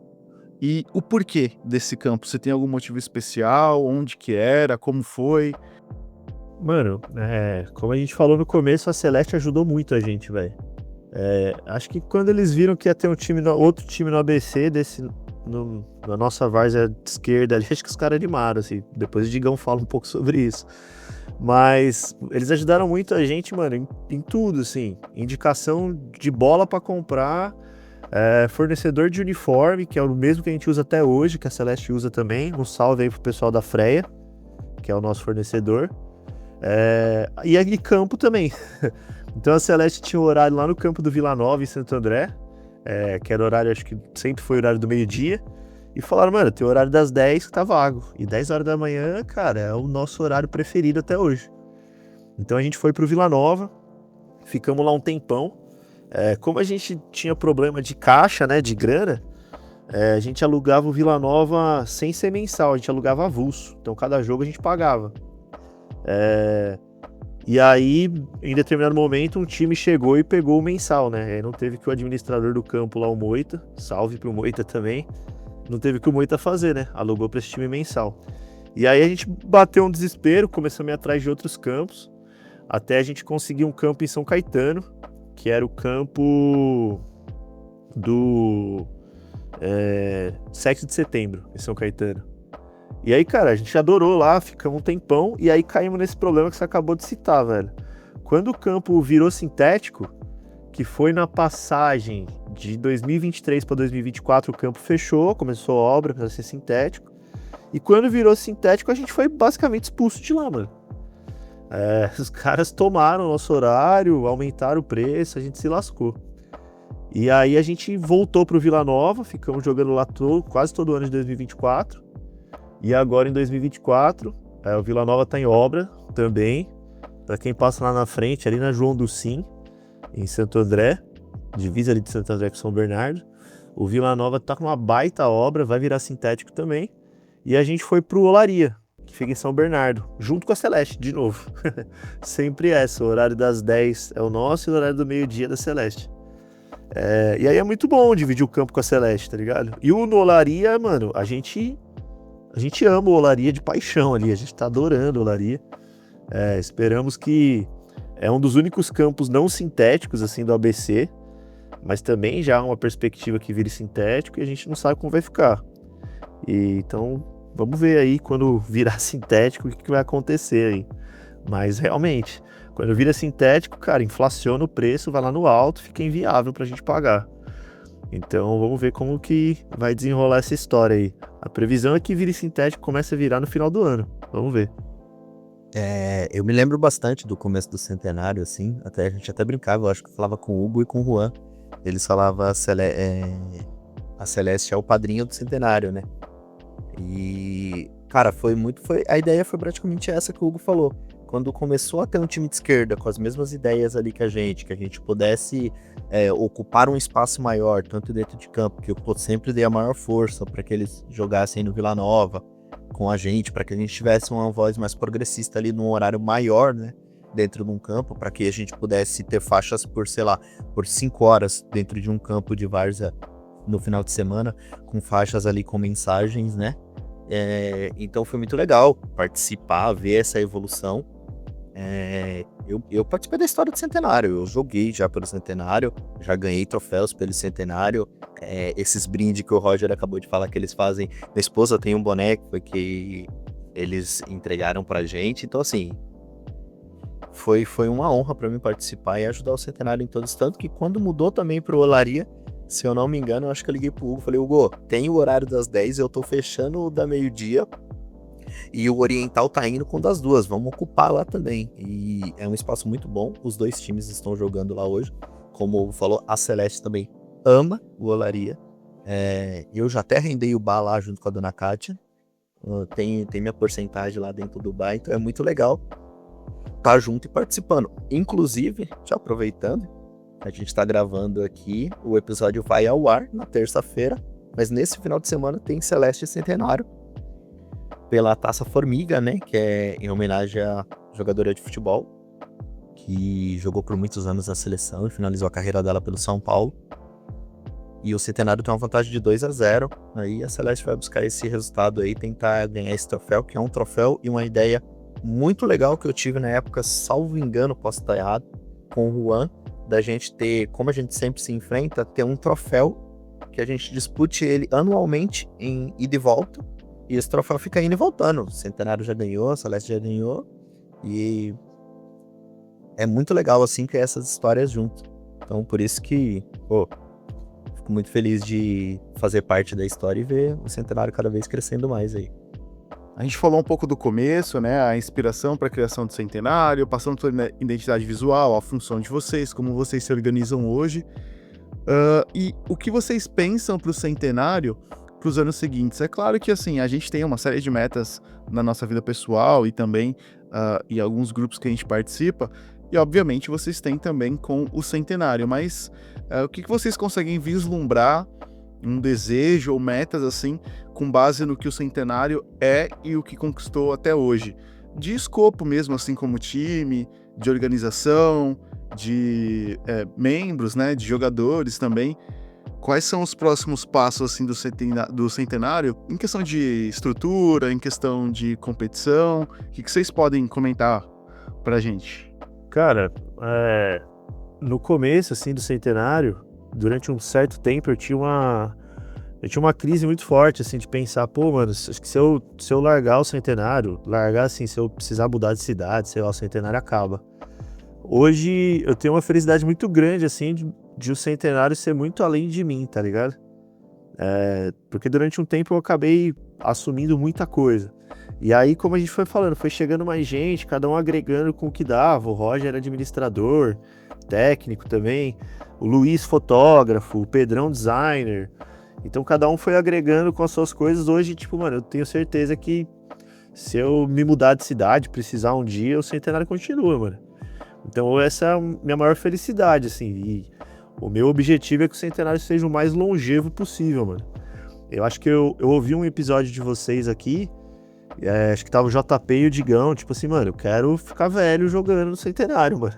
e o porquê desse campo? Você tem algum motivo especial? Onde que era? Como foi? Mano, como a gente falou no começo, a Celeste ajudou muito a gente, velho. Acho que quando eles viram que ia ter outro time no ABC, na nossa várzea esquerda ali, acho que os caras animaram, assim. Depois o Digão fala um pouco sobre isso. Mas eles ajudaram muito a gente, mano, em tudo, assim. Indicação de bola pra comprar, fornecedor de uniforme, que é o mesmo que a gente usa até hoje, que a Celeste usa também. Um salve aí pro pessoal da Freia, que é o nosso fornecedor. E campo também. Então a Celeste tinha um horário lá no campo do Vila Nova, em Santo André, que era horário, acho que sempre foi horário do meio-dia, e falaram, mano, tem o horário das 10 que tá vago, e 10 horas da manhã, cara, é o nosso horário preferido até hoje. Então a gente foi pro Vila Nova, ficamos lá um tempão. Como a gente tinha problema de caixa, né, de grana, a gente alugava o Vila Nova sem ser mensal, a gente alugava avulso. Então cada jogo a gente pagava. E aí, em determinado momento, um time chegou e pegou o mensal, né? Aí não teve que o administrador do campo lá, o Moita, salve pro Moita também, não teve que o Moita fazer, né? Alugou pra esse time mensal. E aí a gente bateu um desespero, começamos a ir atrás de outros campos, até a gente conseguir um campo em São Caetano, que era o campo do 7 de setembro, em São Caetano. E aí, cara, a gente adorou lá, ficamos um tempão, e aí caímos nesse problema que você acabou de citar, velho. Quando o campo virou sintético, que foi na passagem de 2023 para 2024, o campo fechou, começou a obra para ser sintético, e quando virou sintético, a gente foi basicamente expulso de lá, mano. Os caras tomaram o nosso horário, aumentaram o preço, a gente se lascou. E aí a gente voltou pro Vila Nova, ficamos jogando lá quase todo ano de 2024. E agora em 2024, o Vila Nova tá em obra também. Para quem passa lá na frente, ali na João do Sim, em Santo André, divisa ali de Santo André com São Bernardo. O Vila Nova tá com uma baita obra, vai virar sintético também. E a gente foi pro Olaria, que fica em São Bernardo, junto com a Celeste, de novo. Sempre essa, o horário das 10 é o nosso e o horário do meio-dia é da Celeste. E aí é muito bom dividir o campo com a Celeste, tá ligado? E o Olaria, mano, a gente ama o Olaria de paixão ali, a gente tá adorando o Olaria. Esperamos que é um dos únicos campos não sintéticos, assim, do ABC, mas também já há uma perspectiva que vire sintético e a gente não sabe como vai ficar. Então, vamos ver aí quando virar sintético o que vai acontecer aí. Mas realmente, quando vira sintético, cara, inflaciona o preço, vai lá no alto, fica inviável pra gente pagar. Então vamos ver como que vai desenrolar essa história aí. A previsão é que vire sintético comece a virar no final do ano. Vamos ver. Eu me lembro bastante do começo do centenário, assim, a gente até brincava, eu acho que falava com o Hugo e com o Juan. Eles falavam a Celeste é o padrinho do centenário, né? E, cara, a ideia foi praticamente essa que o Hugo falou. Quando começou a ter um time de esquerda com as mesmas ideias ali que a gente pudesse ocupar um espaço maior, tanto dentro de campo, que eu sempre dei a maior força para que eles jogassem no Vila Nova com a gente, para que a gente tivesse uma voz mais progressista ali num horário maior, né, dentro de um campo, para que a gente pudesse ter faixas por 5 horas dentro de um campo de várzea no final de semana, com faixas ali com mensagens, né? Então foi muito legal participar, ver essa evolução. Eu participei da história do Centenário, eu joguei já pelo Centenário, já ganhei troféus pelo Centenário. Esses brindes que o Roger acabou de falar que eles fazem, minha esposa tem um boneco que eles entregaram pra gente, então assim, foi uma honra pra mim participar e ajudar o Centenário em todos, tanto que quando mudou também pro Olaria, se eu não me engano, eu acho que eu liguei pro Hugo, falei, Hugo, tem o horário das 10, eu tô fechando o da meio-dia, e o Oriental tá indo com o das 2, vamos ocupar lá também. E é um espaço muito bom, os dois times estão jogando lá hoje. Como o Hugo falou, a Celeste também ama o Olaria. Eu já até rendei o bar lá junto com a dona Kátia. Tem minha porcentagem lá dentro do bar, então é muito legal estar junto e participando. Inclusive, já aproveitando, a gente tá gravando aqui, o episódio vai ao ar na terça-feira, mas nesse final de semana tem Celeste Centenário pela Taça Formiga, né, que é em homenagem à jogadora de futebol, que jogou por muitos anos na seleção e finalizou a carreira dela pelo São Paulo. E o Centenário tem uma vantagem de 2-0, aí a Celeste vai buscar esse resultado aí, tentar ganhar esse troféu, que é um troféu e uma ideia muito legal que eu tive na época, salvo engano, posso estar errado, com o Juan, da gente ter, como a gente sempre se enfrenta, ter um troféu que a gente dispute ele anualmente em ida e volta, e esse troféu fica indo e voltando. O Centenário já ganhou, a Celeste já ganhou, e é muito legal assim que essas histórias junto. Então por isso que, fico muito feliz de fazer parte da história e ver o Centenário cada vez crescendo mais aí. A gente falou um pouco do começo, né? A inspiração para a criação do Centenário, passando pela identidade visual, a função de vocês, como vocês se organizam hoje. E o que vocês pensam para o Centenário para os anos seguintes? É claro que assim, a gente tem uma série de metas na nossa vida pessoal e também e alguns grupos que a gente participa, e obviamente vocês têm também com o Centenário, mas o que vocês conseguem vislumbrar, um desejo ou metas assim, com base no que o Centenário é e o que conquistou até hoje? De escopo mesmo, assim como time, de organização, de membros, né, de jogadores também. Quais são os próximos passos assim do Centenário em questão de estrutura, em questão de competição? O que vocês podem comentar pra gente? Cara, no começo, assim, do Centenário, durante um certo tempo, eu tinha uma crise muito forte, assim, de pensar, pô, mano, acho que se eu largar o Centenário, assim, se eu precisar mudar de cidade, sei lá, o Centenário acaba. Hoje, eu tenho uma felicidade muito grande, assim, de o Centenário ser muito além de mim, tá ligado? Porque durante um tempo eu acabei assumindo muita coisa. E aí, como a gente foi falando, foi chegando mais gente, cada um agregando com o que dava. O Roger era administrador, técnico também, o Luiz fotógrafo, o Pedrão designer. Então cada um foi agregando com as suas coisas. Hoje, tipo, mano, eu tenho certeza que se eu me mudar de cidade, precisar um dia, o Centenário continua, mano. Então essa é a minha maior felicidade, assim. E o meu objetivo é que o Centenário seja o mais longevo possível, mano. Eu acho que eu ouvi um episódio de vocês aqui, acho que tava o JP e o Digão, tipo assim, mano, eu quero ficar velho jogando no Centenário, mano.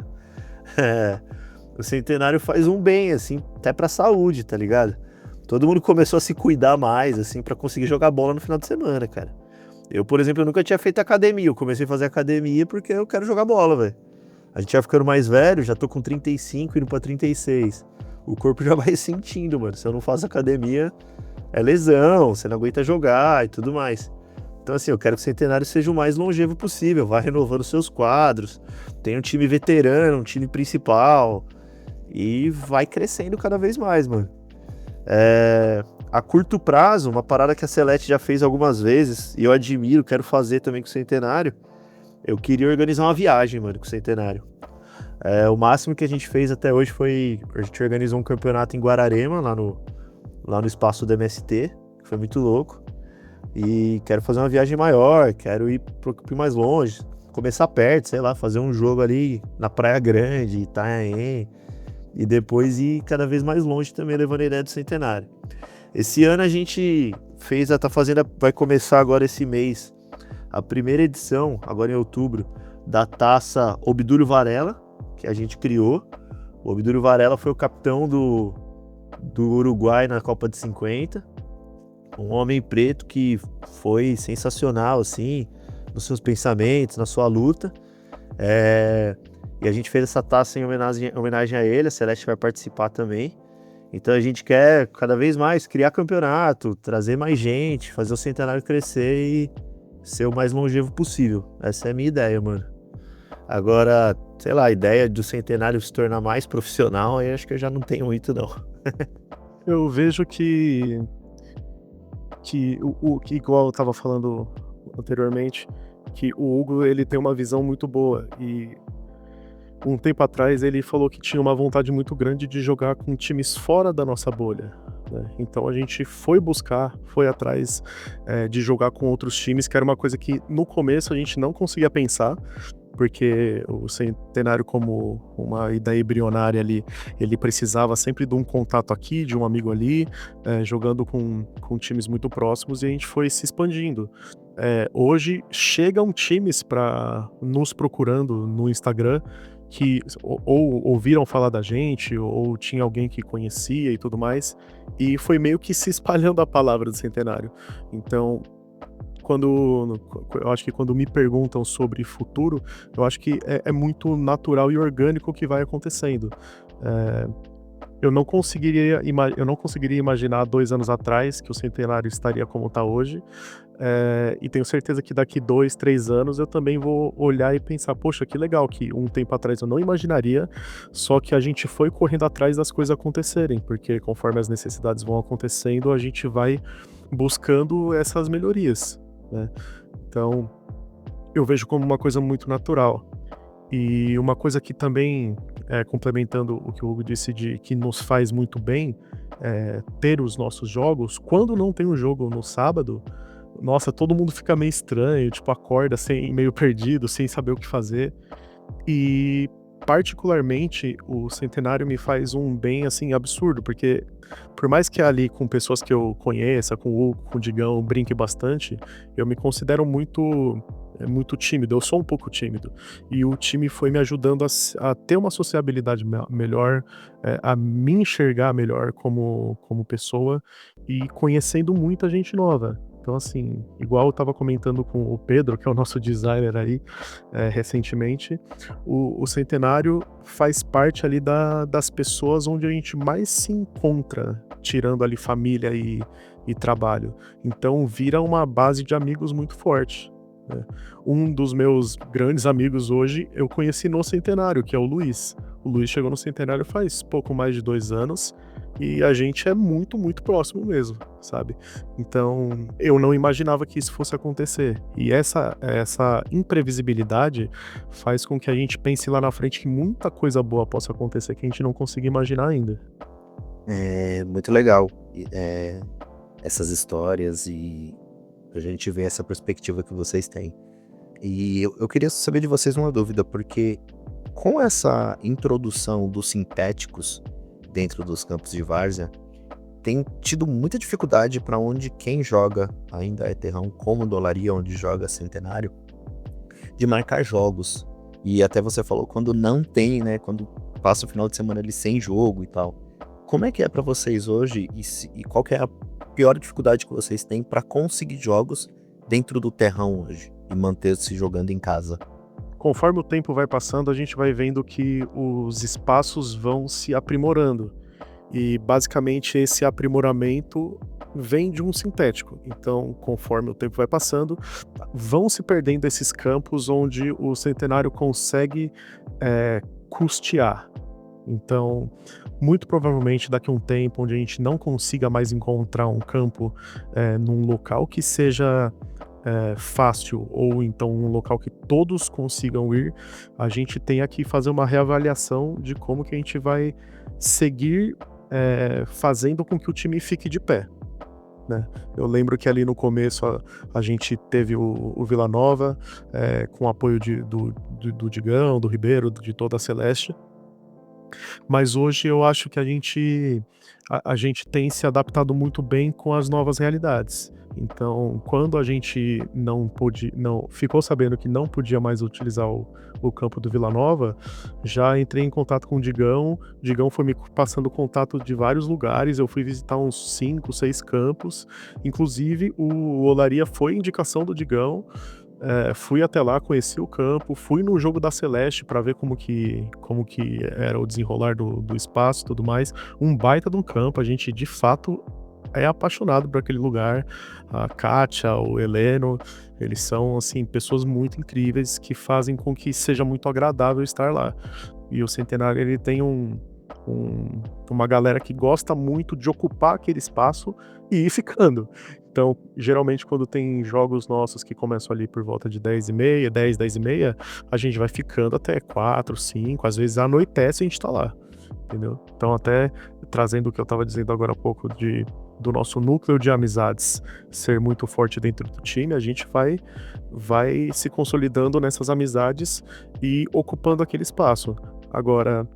O Centenário faz um bem, assim, até pra saúde, tá ligado? Todo mundo começou a se cuidar mais, assim, pra conseguir jogar bola no final de semana, cara. Eu, por exemplo, eu nunca tinha feito academia, eu comecei a fazer academia porque eu quero jogar bola, velho. A gente vai ficando mais velho, já tô com 35, indo pra 36. O corpo já vai sentindo, mano. Se eu não faço academia, é lesão, você não aguenta jogar e tudo mais. Então, assim, eu quero que o Centenário seja o mais longevo possível, vá renovando seus quadros, tem um time veterano, um time principal, e vai crescendo cada vez mais, mano. A curto prazo, uma parada que a Celeste já fez algumas vezes, e eu admiro, quero fazer também com o Centenário, eu queria organizar uma viagem, mano, com o Centenário. O máximo que a gente fez até hoje foi, a gente organizou um campeonato em Guararema, lá no espaço do MST, que foi muito louco. E quero fazer uma viagem maior, quero ir pro mais longe, começar perto, sei lá, fazer um jogo ali na Praia Grande, Itanhaém, e depois ir cada vez mais longe também, levando a ideia do Centenário. Esse ano a gente vai começar agora esse mês, a primeira edição, agora em outubro, da taça Obdúlio Varela, que a gente criou. O Obdúlio Varela foi o capitão do Uruguai na Copa de 50. Um homem preto que foi sensacional, assim, nos seus pensamentos, na sua luta. E a gente fez essa taça em homenagem a ele, a Celeste vai participar também. Então a gente quer cada vez mais criar campeonato, trazer mais gente, fazer o Centenário crescer e ser o mais longevo possível. Essa é a minha ideia, mano. Agora, sei lá, a ideia do Centenário se tornar mais profissional, aí acho que eu já não tenho muito, não. Eu vejo que igual eu tava falando anteriormente, que o Hugo, ele tem uma visão muito boa, e um tempo atrás ele falou que tinha uma vontade muito grande de jogar com times fora da nossa bolha, né? Então a gente foi atrás de jogar com outros times, que era uma coisa que no começo a gente não conseguia pensar, porque o Centenário, como uma ideia embrionária ali, ele precisava sempre de um contato aqui, de um amigo ali, jogando com times muito próximos, e a gente foi se expandindo. Hoje chegam times nos procurando no Instagram, que ou ouviram falar da gente, ou tinha alguém que conhecia e tudo mais, e foi meio que se espalhando a palavra do Centenário. Então, eu acho que quando me perguntam sobre futuro, eu acho que é muito natural e orgânico o que vai acontecendo. Eu não conseguiria imaginar 2 anos atrás que o Centenário estaria como está hoje, e tenho certeza que daqui 2, 3 anos eu também vou olhar e pensar, poxa, que legal, que um tempo atrás eu não imaginaria, só que a gente foi correndo atrás das coisas acontecerem, porque conforme as necessidades vão acontecendo, a gente vai buscando essas melhorias, né? Então, eu vejo como uma coisa muito natural. E uma coisa que também, complementando o que o Hugo disse, que nos faz muito bem ter os nossos jogos, quando não tem um jogo no sábado, nossa, todo mundo fica meio estranho, tipo, acorda meio perdido, sem saber o que fazer. E particularmente o Centenário me faz um bem, assim, absurdo, porque por mais que ali com pessoas que eu conheça, com o Hugo, com o Digão, brinque bastante, eu me considero muito tímido, eu sou um pouco tímido. E o time foi me ajudando a ter uma sociabilidade melhor, a me enxergar melhor como pessoa e conhecendo muita gente nova. Então, assim, igual eu estava comentando com o Pedro, que é o nosso designer aí, recentemente, o Centenário faz parte ali das pessoas onde a gente mais se encontra, tirando ali família e trabalho. Então, vira uma base de amigos muito forte, né? Um dos meus grandes amigos hoje eu conheci no Centenário, que é o Luiz. O Luiz chegou no Centenário faz pouco mais de 2 anos e a gente é muito, muito próximo mesmo, sabe? Então, eu não imaginava que isso fosse acontecer. E essa imprevisibilidade faz com que a gente pense lá na frente que muita coisa boa possa acontecer que a gente não consiga imaginar ainda. É muito legal essas histórias e a gente vê essa perspectiva que vocês têm. E eu queria saber de vocês uma dúvida, porque com essa introdução dos sintéticos dentro dos campos de várzea, tem tido muita dificuldade para onde quem joga ainda é terrão, como Dolaria, onde joga Centenário, de marcar jogos. E até você falou quando não tem, né? Quando passa o final de semana ali sem jogo e tal. Como é que é para vocês hoje e qual que é a pior dificuldade que vocês têm para conseguir jogos dentro do terrão hoje e manter-se jogando em casa? Conforme o tempo vai passando, a gente vai vendo que os espaços vão se aprimorando. E basicamente esse aprimoramento vem de um sintético. Então, conforme o tempo vai passando, vão se perdendo esses campos onde o Centenário consegue custear. Então, muito provavelmente daqui a um tempo onde a gente não consiga mais encontrar um campo num local que seja fácil, ou então um local que todos consigam ir, a gente tem aqui fazer uma reavaliação de como que a gente vai seguir fazendo com que o time fique de pé, né? Eu lembro que ali no começo a gente teve o Vila Nova, com o apoio do Digão, do Ribeiro, de toda a Celeste, mas hoje eu acho que a gente tem se adaptado muito bem com as novas realidades. Então, quando a gente não ficou sabendo que não podia mais utilizar o campo do Vila Nova, já entrei em contato com o Digão. O Digão foi me passando contato de vários lugares. Eu fui visitar uns 5, 6 campos. Inclusive, o Olaria foi indicação do Digão. Fui até lá, conheci o campo, fui no jogo da Celeste para ver como que era o desenrolar do espaço e tudo mais. Um baita de um campo, a gente de fato é apaixonado por aquele lugar. A Kátia, o Heleno, eles são assim pessoas muito incríveis que fazem com que seja muito agradável estar lá. E o Centenário ele tem uma galera que gosta muito de ocupar aquele espaço e ir ficando. Então, geralmente quando tem jogos nossos que começam ali por volta de 10h30, 10h30, a gente vai ficando até 4, 5, às vezes anoitece e a gente tá lá, entendeu? Então, até trazendo o que eu tava dizendo agora há pouco do nosso núcleo de amizades ser muito forte dentro do time, a gente vai se consolidando nessas amizades e ocupando aquele espaço. Agora,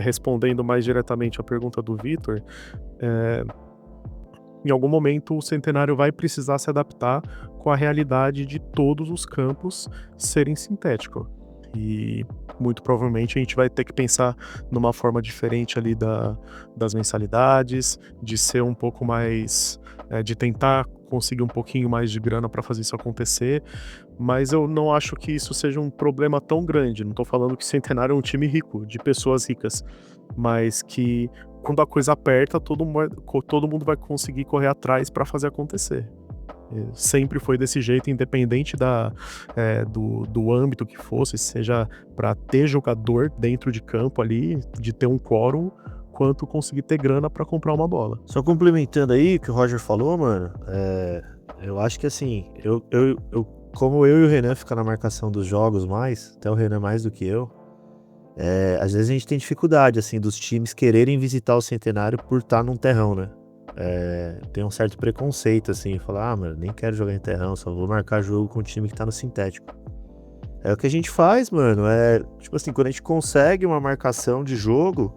respondendo mais diretamente a pergunta do Vitor, em algum momento o Centenário vai precisar se adaptar com a realidade de todos os campos serem sintéticos. E muito provavelmente a gente vai ter que pensar numa forma diferente ali das mensalidades, de ser um pouco mais, de tentar conseguir um pouquinho mais de grana para fazer isso acontecer, mas eu não acho que isso seja um problema tão grande. Não estou falando que Centenário é um time rico, de pessoas ricas, mas que quando a coisa aperta, todo mundo vai conseguir correr atrás para fazer acontecer. Sempre foi desse jeito, independente do âmbito que fosse, seja para ter jogador dentro de campo ali, de ter um quórum, quanto conseguir ter grana para comprar uma bola. Só complementando aí o que o Roger falou, mano, eu acho que assim, como eu e o Renan ficam na marcação dos jogos mais, até o Renan mais do que eu, às vezes a gente tem dificuldade, assim, dos times quererem visitar o Centenário por estar num terrão, né? tem um certo preconceito, assim, falar, mano, nem quero jogar em terrão, só vou marcar jogo com o time que tá no sintético. O que a gente faz, mano, tipo assim, quando a gente consegue uma marcação de jogo,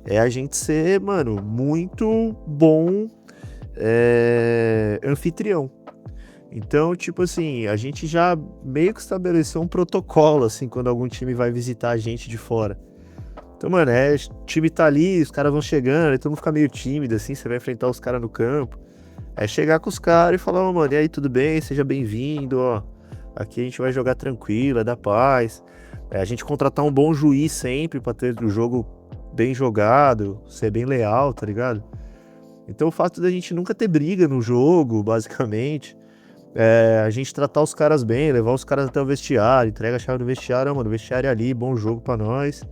é a gente ser, mano, muito bom anfitrião. Então, tipo assim, a gente já meio que estabeleceu um protocolo, assim, quando algum time vai visitar a gente de fora. Então, mano, o time tá ali, os caras vão chegando, aí todo mundo fica meio tímido, assim, você vai enfrentar os caras no campo. É chegar com os caras e falar, ô, mano, e aí, tudo bem? Seja bem-vindo, ó. Aqui a gente vai jogar tranquilo, é da paz. A gente contratar um bom juiz sempre pra ter o jogo bem jogado, ser bem leal, tá ligado? Então o fato da gente nunca ter briga no jogo, basicamente, a gente tratar os caras bem, levar os caras até o vestiário, entrega a chave do vestiário, mano, o vestiário é ali, bom jogo pra nós.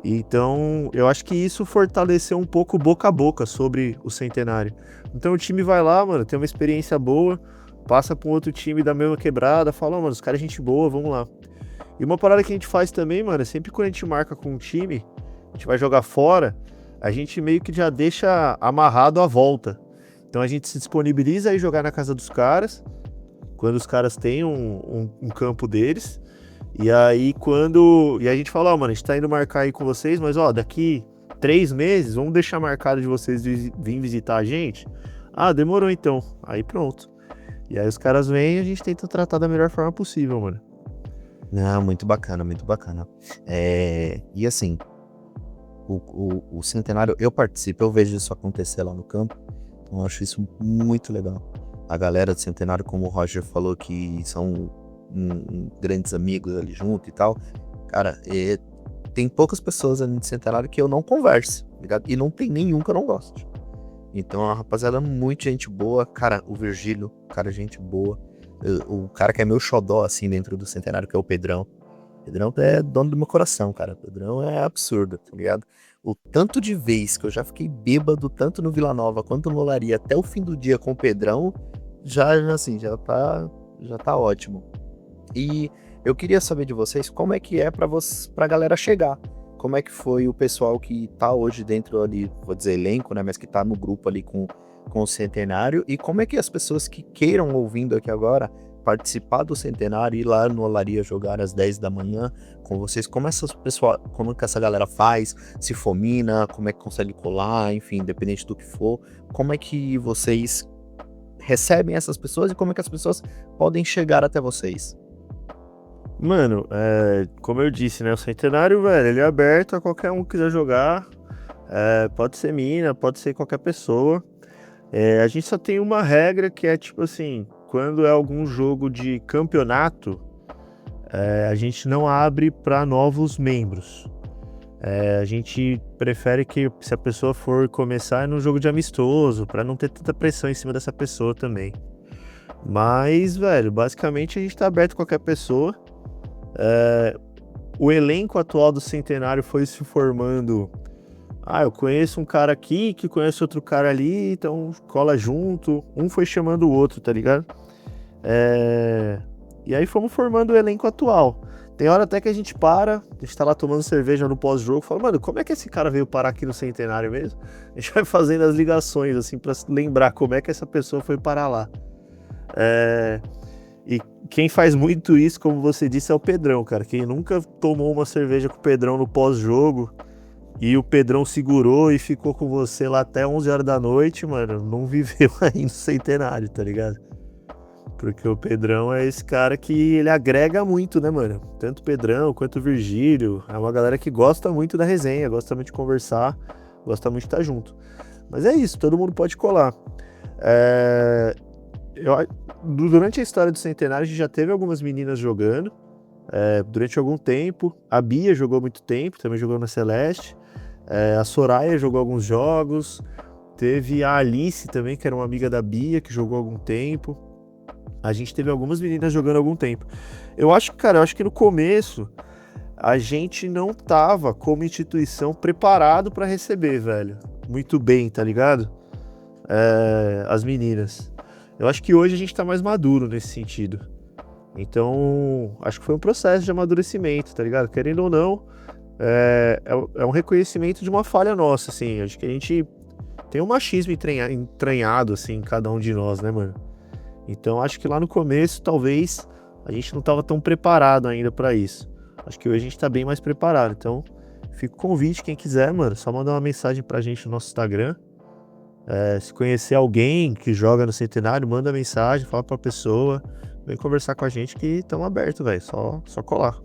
Então eu acho que isso fortaleceu um pouco boca a boca sobre o Centenário. Então o time vai lá, mano, tem uma experiência boa, passa pra um outro time da mesma quebrada, fala, mano, os caras é gente boa, vamos lá. E uma parada que a gente faz também, mano, é sempre quando a gente marca com um time, a gente vai jogar fora, a gente meio que já deixa amarrado a volta. Então a gente se disponibiliza a ir jogar na casa dos caras, quando os caras têm um campo deles. E aí e a gente fala, ó, mano, a gente tá indo marcar aí com vocês, mas ó, daqui 3 meses, vamos deixar marcado de vocês vir visitar a gente? Ah, demorou então. Aí pronto. E aí os caras vêm e a gente tenta tratar da melhor forma possível, mano. Não, muito bacana, muito bacana. E assim, o Centenário, eu participo, eu vejo isso acontecer lá no campo, então eu acho isso muito legal. A galera do Centenário, como o Roger falou, que são grandes amigos ali junto e tal, cara, tem poucas pessoas ali no Centenário que eu não converso, ligado? E não tem nenhum que eu não goste. Então a rapaziada é muito gente boa, cara, o Virgílio, cara, gente boa. O cara que é meu xodó, assim, dentro do Centenário, que é o Pedrão. O Pedrão é dono do meu coração, cara. O Pedrão é absurdo, tá ligado? O tanto de vez que eu já fiquei bêbado, tanto no Vila Nova quanto no Olaria, até o fim do dia com o Pedrão, já tá ótimo. E eu queria saber de vocês como é que é pra galera chegar. Como é que foi o pessoal que tá hoje dentro ali, vou dizer elenco, né? Mas que tá no grupo ali com o Centenário, e como é que as pessoas que queiram, ouvindo aqui agora, participar do Centenário, ir lá no Olaria jogar às 10 da manhã com vocês, como que essa galera faz, se fomina, como é que consegue colar, enfim, independente do que for, como é que vocês recebem essas pessoas e como é que as pessoas podem chegar até vocês? Mano, como eu disse, né, o Centenário, velho, ele é aberto a qualquer um que quiser jogar, pode ser mina, pode ser qualquer pessoa. A gente só tem uma regra que é tipo assim, quando é algum jogo de campeonato, a gente não abre para novos membros. A gente prefere que, se a pessoa for começar, num jogo de amistoso, para não ter tanta pressão em cima dessa pessoa também. Mas, velho, basicamente a gente tá aberto a qualquer pessoa. O elenco atual do Centenário foi se formando. Eu conheço um cara aqui que conhece outro cara ali, então cola junto. Um foi chamando o outro, tá ligado? E aí fomos formando o elenco atual. Tem hora até que a gente tá lá tomando cerveja no pós-jogo, fala, mano, como é que esse cara veio parar aqui no Centenário mesmo? A gente vai fazendo as ligações, assim, pra lembrar como é que essa pessoa foi parar lá. E quem faz muito isso, como você disse, é o Pedrão, cara. Quem nunca tomou uma cerveja com o Pedrão no pós-jogo e o Pedrão segurou e ficou com você lá até 11 horas da noite, mano, não viveu aí no Centenário, tá ligado? Porque o Pedrão é esse cara que ele agrega muito, né, mano? Tanto o Pedrão quanto o Virgílio. É uma galera que gosta muito da resenha, gosta muito de conversar, gosta muito de estar junto. Mas é isso, todo mundo pode colar. Durante a história do Centenário, a gente já teve algumas meninas jogando durante algum tempo. A Bia jogou muito tempo, também jogou na Celeste. A Soraya jogou alguns jogos. Teve a Alice também, que era uma amiga da Bia, que jogou algum tempo. A gente teve algumas meninas jogando algum tempo. Eu acho que no começo a gente não tava, como instituição, preparado pra receber, velho. Muito bem, tá ligado? As meninas. Eu acho que hoje a gente tá mais maduro nesse sentido. Então, acho que foi um processo de amadurecimento, tá ligado? Querendo ou não, é um reconhecimento de uma falha nossa, assim. Acho que a gente tem um machismo entranhado, assim, em cada um de nós, né, mano? Então, acho que lá no começo, talvez, a gente não tava tão preparado ainda pra isso. Acho que hoje a gente tá bem mais preparado. Então, fica o convite, quem quiser, mano, só mandar uma mensagem pra gente no nosso Instagram. Se conhecer alguém que joga no Centenário, manda mensagem, fala pra pessoa, vem conversar com a gente que estamos abertos, velho, só colar.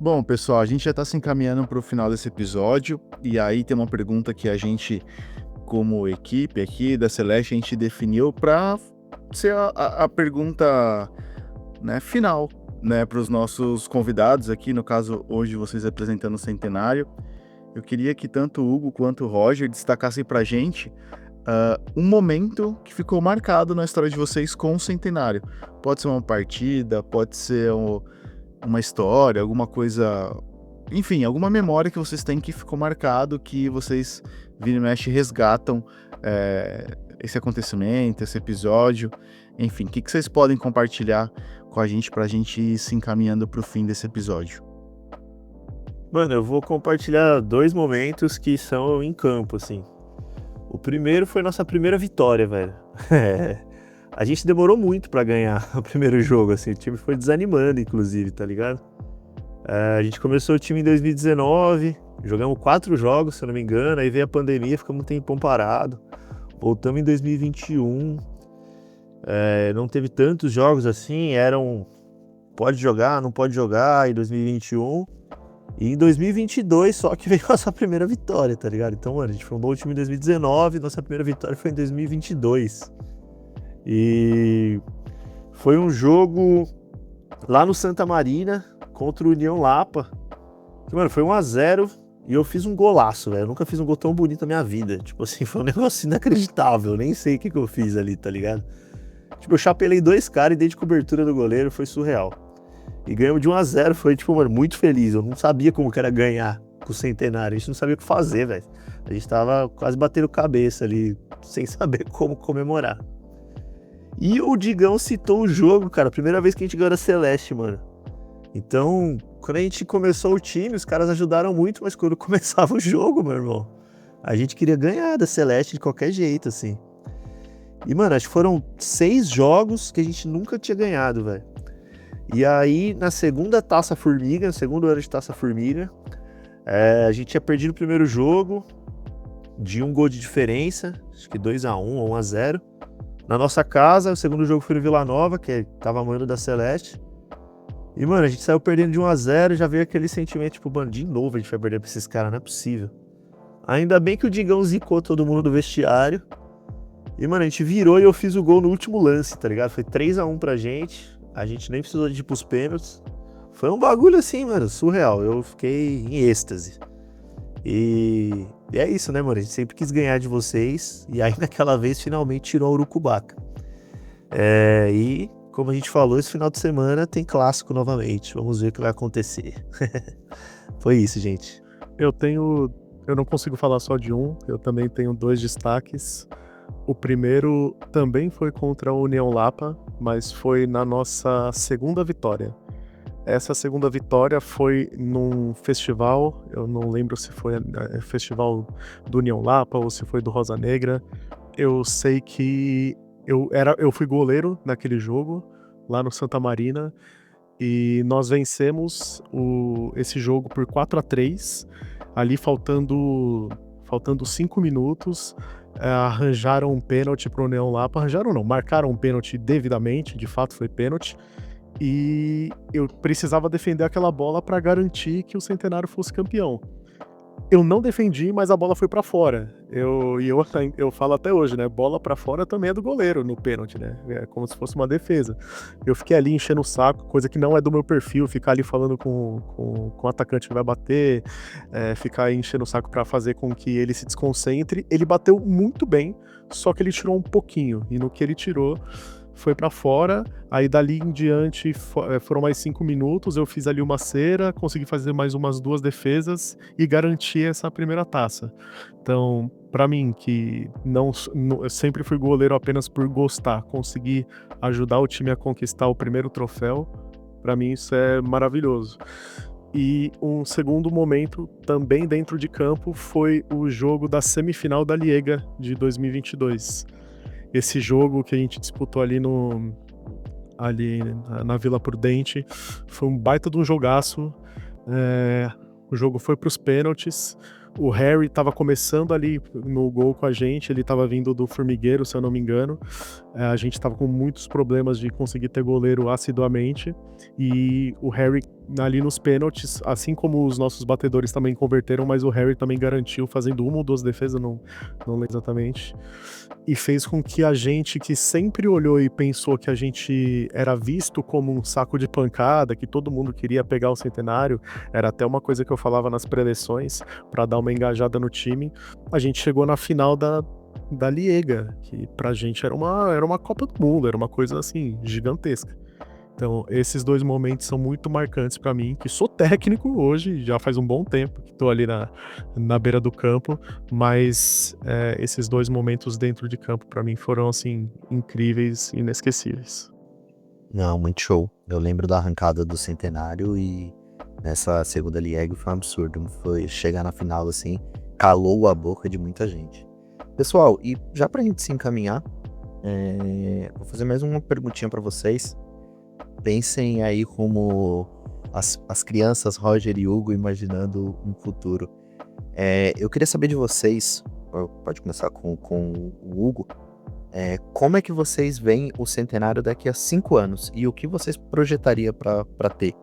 Bom, pessoal, a gente já está se encaminhando para o final desse episódio, e aí tem uma pergunta que a gente, como equipe aqui da Celeste, a gente definiu para ser a pergunta, né, final, né, para os nossos convidados aqui, no caso, hoje vocês representando o Centenário. Eu queria que tanto o Hugo quanto o Roger destacassem para a gente um momento que ficou marcado na história de vocês com o Centenário. Pode ser uma partida, pode ser uma história, alguma coisa... Enfim, alguma memória que vocês têm que ficou marcado, que vocês, vira e mexe, resgatam esse acontecimento, esse episódio. Enfim, o que vocês podem compartilhar com a gente pra gente ir se encaminhando pro fim desse episódio? Mano, eu vou compartilhar 2 momentos que são em campo, assim. O primeiro foi nossa primeira vitória, velho. A gente demorou muito pra ganhar o primeiro jogo, assim. O time foi desanimando, inclusive, tá ligado? A gente começou o time em 2019, jogamos 4 jogos, se eu não me engano. Aí veio a pandemia, ficamos um tempão parado. Voltamos em 2021. Não teve tantos jogos assim, eram... Pode jogar, não pode jogar, em 2021... E em 2022 só que veio a nossa primeira vitória, tá ligado? Então, mano, a gente fundou o time em 2019, nossa primeira vitória foi em 2022. E foi um jogo lá no Santa Marina contra o União Lapa. Que, mano, foi 1-0 e eu fiz um golaço, velho. Eu nunca fiz um gol tão bonito na minha vida. Tipo assim, foi um negócio inacreditável. Eu nem sei o que eu fiz ali, tá ligado? Tipo, eu chapelei 2 caras e dei de cobertura do goleiro, foi surreal. E ganhamos de 1-0, foi, tipo, mano, muito feliz. Eu não sabia como que era ganhar com o Centenário. A gente não sabia o que fazer, velho. A gente tava quase batendo cabeça ali, sem saber como comemorar. E o Digão citou o jogo, cara. Primeira vez que a gente ganhou da Celeste, mano. Então, quando a gente começou o time, os caras ajudaram muito, mas quando começava o jogo, meu irmão, a gente queria ganhar da Celeste de qualquer jeito, assim. E, mano, acho que foram 6 jogos que a gente nunca tinha ganhado, velho. E aí, na segunda Taça Formiga, no segundo ano de Taça Formiga, a gente tinha perdido o primeiro jogo de 1 gol de diferença, acho que 2-1 ou 1-0. Na nossa casa, o segundo jogo foi no Vila Nova, que tava amando da Celeste. E, mano, a gente saiu perdendo de 1-0 e já veio aquele sentimento, tipo, mano, de novo a gente vai perder pra esses caras, não é possível. Ainda bem que o Digão zicou todo mundo do vestiário. E, mano, a gente virou e eu fiz o gol no último lance, tá ligado? Foi 3-1 pra gente. A gente nem precisou de ir pros pênaltis. Foi um bagulho assim, mano, surreal. Eu fiquei em êxtase. E é isso, né, mano? A gente sempre quis ganhar de vocês. E aí, naquela vez, finalmente tirou a Urucubaca. E, como a gente falou, esse final de semana tem clássico novamente. Vamos ver o que vai acontecer. Foi isso, gente. Eu não consigo falar só de um. Eu também tenho 2 destaques. O primeiro também foi contra a União Lapa, mas foi na nossa segunda vitória. Essa segunda vitória foi num festival, eu não lembro se foi festival do União Lapa ou se foi do Rosa Negra. Eu sei que eu fui goleiro naquele jogo, lá no Santa Marina, e nós vencemos esse jogo por 4-3, ali faltando 5 minutos. Arranjaram um pênalti pro União Lapa, marcaram um pênalti devidamente, de fato foi pênalti, e eu precisava defender aquela bola para garantir que o Centenário fosse campeão. Eu não defendi, mas a bola foi para fora. Eu falo até hoje, né? Bola para fora também é do goleiro no pênalti, né? É como se fosse uma defesa. Eu fiquei ali enchendo o saco, coisa que não é do meu perfil, ficar ali falando com o atacante que vai bater, ficar enchendo o saco para fazer com que ele se desconcentre. Ele bateu muito bem, só que ele tirou um pouquinho. E no que ele tirou, foi pra fora, aí dali em diante foram mais 5 minutos, eu fiz ali uma cera, consegui fazer mais umas 2 defesas e garanti essa primeira taça. Então, pra mim, que eu sempre fui goleiro apenas por gostar, conseguir ajudar o time a conquistar o primeiro troféu, pra mim isso é maravilhoso. E um segundo momento, também dentro de campo, foi o jogo da semifinal da Liga de 2022. Esse jogo que a gente disputou ali na Vila Prudente foi um baita de um jogaço. O jogo foi para os pênaltis. O Harry estava começando ali no gol com a gente, ele estava vindo do Formigueiro, se eu não me engano. A gente estava com muitos problemas de conseguir ter goleiro assiduamente. E o Harry ali nos pênaltis, assim como os nossos batedores também converteram, mas o Harry também garantiu, fazendo uma ou duas defesas, não lembro exatamente. E fez com que a gente, que sempre olhou e pensou que a gente era visto como um saco de pancada, que todo mundo queria pegar o Centenário, era até uma coisa que eu falava nas preleções, para dar uma engajada no time, a gente chegou na final da Liga, que pra gente era uma Copa do Mundo, era uma coisa assim, gigantesca. Então, esses dois momentos são muito marcantes pra mim, que sou técnico hoje, já faz um bom tempo que tô ali na beira do campo, mas esses dois momentos dentro de campo pra mim foram, assim, incríveis, inesquecíveis. Não, muito show. Eu lembro da arrancada do Centenário e nessa segunda Liga foi um absurdo. Foi chegar na final assim, calou a boca de muita gente. Pessoal, e já pra gente se encaminhar, vou fazer mais uma perguntinha pra vocês. Pensem aí como as crianças Roger e Hugo imaginando um futuro. Eu queria saber de vocês, pode começar com o Hugo, como é que vocês veem o Centenário daqui a 5 anos e o que vocês projetariam pra ter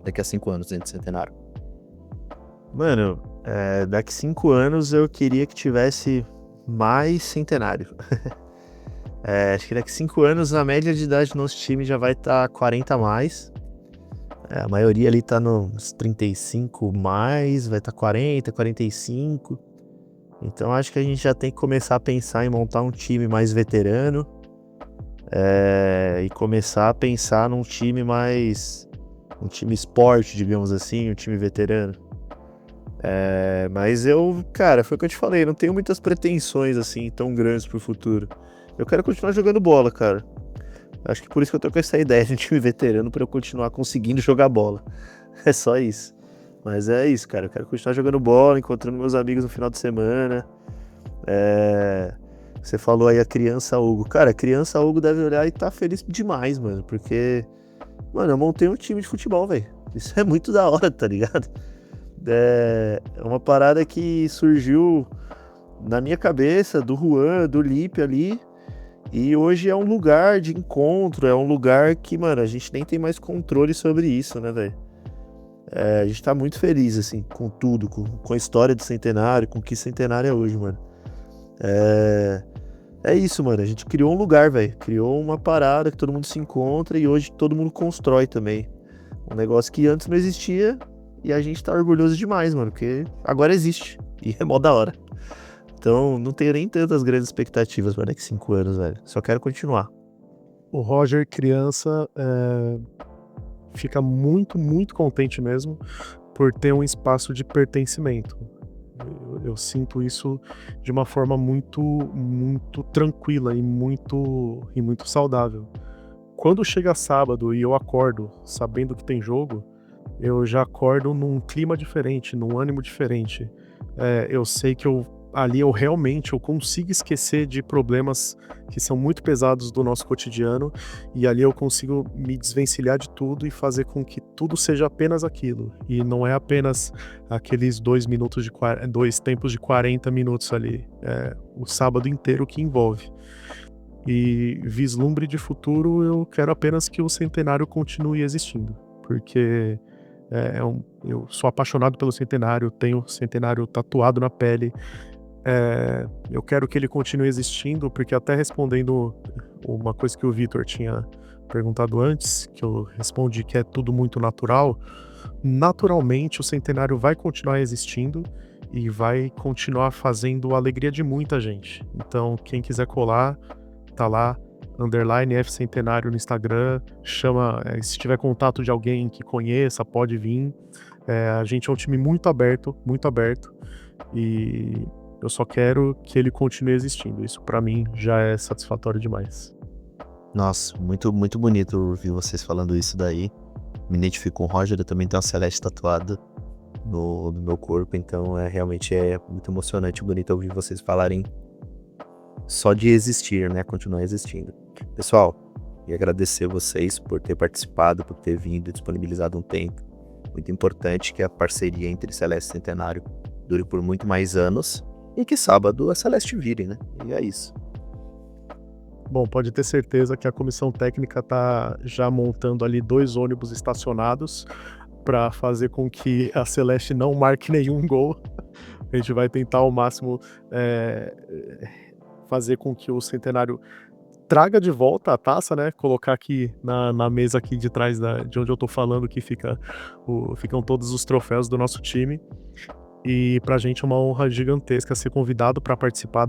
daqui a 5 anos dentro do Centenário? Mano, daqui 5 anos eu queria que tivesse mais Centenário. Acho que daqui 5 anos a média de idade do nosso time já vai estar 40 a mais. A maioria ali tá nos 35 mais, vai estar 40, 45. Então acho que a gente já tem que começar a pensar em montar um time mais veterano. E começar a pensar num time mais... um time esporte, digamos assim, um time veterano. Mas cara, foi o que eu te falei, não tenho muitas pretensões assim tão grandes pro futuro. Eu quero continuar jogando bola, cara. Acho que por isso que eu tô com essa ideia de um time veterano, pra eu continuar conseguindo jogar bola. É só isso. Mas é isso, cara. Eu quero continuar jogando bola, encontrando meus amigos no final de semana. Você falou aí a criança Hugo. Cara, a criança Hugo deve olhar e tá feliz demais, mano. Porque, mano, eu montei um time de futebol, velho. Isso é muito da hora, tá ligado? É uma parada que surgiu na minha cabeça, do Juan, do Lipe ali. E hoje é um lugar de encontro, é um lugar que, mano, a gente nem tem mais controle sobre isso, né, velho? A gente tá muito feliz, assim, com tudo, com a história do Centenário, com o que Centenário é hoje, mano. É isso, mano, a gente criou um lugar, velho. Criou uma parada que todo mundo se encontra e hoje todo mundo constrói também. Um negócio que antes não existia e a gente tá orgulhoso demais, mano, porque agora existe e é mó da hora. Então, não tenho nem tantas grandes expectativas para daqui 5 anos, velho. Só quero continuar. O Roger, criança, fica muito, muito contente mesmo por ter um espaço de pertencimento. Eu sinto isso de uma forma muito, muito tranquila e muito saudável. Quando chega sábado e eu acordo sabendo que tem jogo, eu já acordo num clima diferente, num ânimo diferente. Eu sei que ali eu consigo esquecer de problemas que são muito pesados do nosso cotidiano e ali eu consigo me desvencilhar de tudo e fazer com que tudo seja apenas aquilo e não é apenas aqueles 2 tempos de 40 minutos ali, o sábado inteiro que envolve. E vislumbre de futuro, eu quero apenas que o Centenário continue existindo, porque eu sou apaixonado pelo Centenário, tenho o Centenário tatuado na pele. Eu quero que ele continue existindo, porque até respondendo uma coisa que o Vitor tinha perguntado antes, que eu respondi que é tudo muito natural, naturalmente o Centenário vai continuar existindo e vai continuar fazendo a alegria de muita gente. Então, quem quiser colar, tá lá, _F_Centenário no Instagram, chama, se tiver contato de alguém que conheça, pode vir. A gente é um time muito aberto, e eu só quero que ele continue existindo. Isso pra mim já é satisfatório demais. Nossa, muito, muito bonito ouvir vocês falando isso daí. me identifico com o Roger, eu também tenho a Celeste tatuada no meu corpo, então realmente é muito emocionante e bonito ouvir vocês falarem só de existir, né? Continuar existindo. Pessoal, e agradecer vocês por ter participado, por ter vindo e disponibilizado um tempo. Muito importante que a parceria entre Celeste e Centenário dure por muito mais anos e que sábado a Celeste vire, né? E é isso. Bom, pode ter certeza que a comissão técnica está já montando ali 2 ônibus estacionados para fazer com que a Celeste não marque nenhum gol. A gente vai tentar ao máximo fazer com que o Centenário traga de volta a taça, né? Colocar aqui na mesa aqui de trás de onde eu tô falando, que ficam todos os troféus do nosso time. E pra gente é uma honra gigantesca ser convidado para participar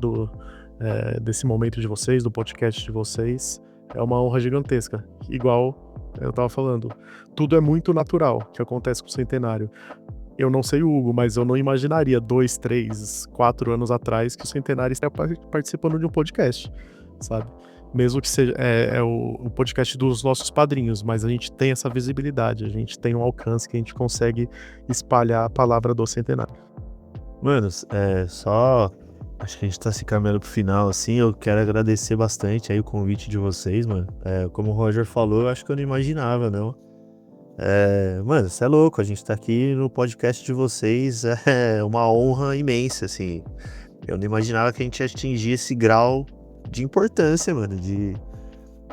desse momento de vocês, do podcast de vocês. É uma honra gigantesca. Igual eu tava falando, tudo é muito natural que acontece com o Centenário. Eu não sei o Hugo, mas eu não imaginaria 2, 3, 4 anos atrás que o Centenário estaria participando de um podcast, sabe? Mesmo que seja o podcast dos nossos padrinhos, mas a gente tem essa visibilidade, a gente tem um alcance que a gente consegue espalhar a palavra do Centenário. Mano, acho que a gente tá se caminhando pro final, assim, eu quero agradecer bastante aí o convite de vocês, mano. Como o Roger falou, eu acho que eu não imaginava, não. Mano, você é louco, a gente tá aqui no podcast de vocês, é uma honra imensa, assim. Eu não imaginava que a gente ia atingir esse grau de importância, mano, de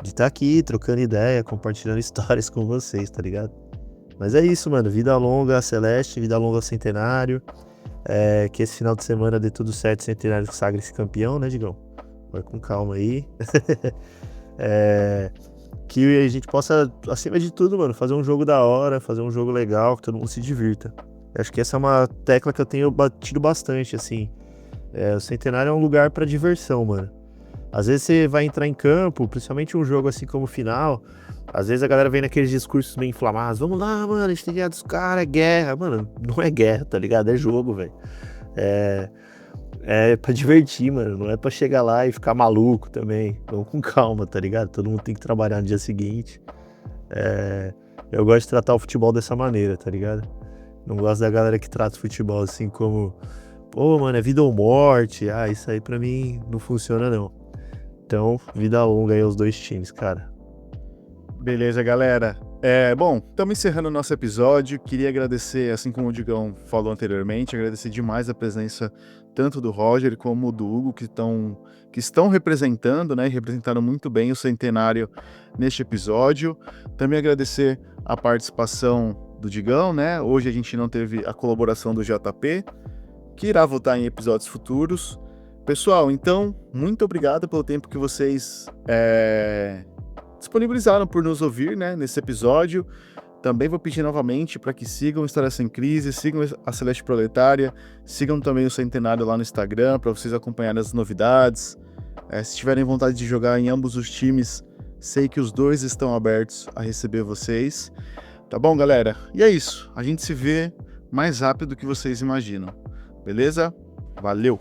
estar aqui trocando ideia, compartilhando histórias com vocês, tá ligado? Mas é isso, mano, vida longa Celeste, vida longa Centenário, que esse final de semana dê tudo certo, Centenário sagre-se campeão, né, Digão? Vai com calma aí. Que a gente possa, acima de tudo, mano, fazer um jogo da hora, fazer um jogo legal, que todo mundo se divirta. Acho que essa é uma tecla que eu tenho batido bastante, assim. O Centenário é um lugar pra diversão, mano. Às vezes você vai entrar em campo, principalmente um jogo assim como o final, às vezes a galera vem naqueles discursos meio inflamados, vamos lá, mano, a gente tem que ganhar dos caras, é guerra. Mano, não é guerra, tá ligado? É jogo, velho. É pra divertir, mano, não é pra chegar lá e ficar maluco também. Vamos com calma, tá ligado? Todo mundo tem que trabalhar no dia seguinte. Eu gosto de tratar o futebol dessa maneira, tá ligado? Não gosto da galera que trata o futebol assim como, pô, mano, é vida ou morte. Isso aí pra mim não funciona, não. Então, vida longa aí aos 2 times, cara. Beleza, galera. Bom, estamos encerrando o nosso episódio. Queria agradecer, assim como o Digão falou anteriormente, agradecer demais a presença tanto do Roger como do Hugo, que estão representando, né, e representaram muito bem o Centenário neste episódio. Também agradecer a participação do Digão, né? Hoje a gente não teve a colaboração do JP, que irá voltar em episódios futuros. Pessoal, então, muito obrigado pelo tempo que vocês disponibilizaram por nos ouvir, né, nesse episódio. Também vou pedir novamente para que sigam História Sem Crise, sigam a Celeste Proletária, sigam também o Centenário lá no Instagram para vocês acompanharem as novidades. Se tiverem vontade de jogar em ambos os times, sei que os 2 estão abertos a receber vocês. Tá bom, galera? E é isso. A gente se vê mais rápido do que vocês imaginam. Beleza? Valeu!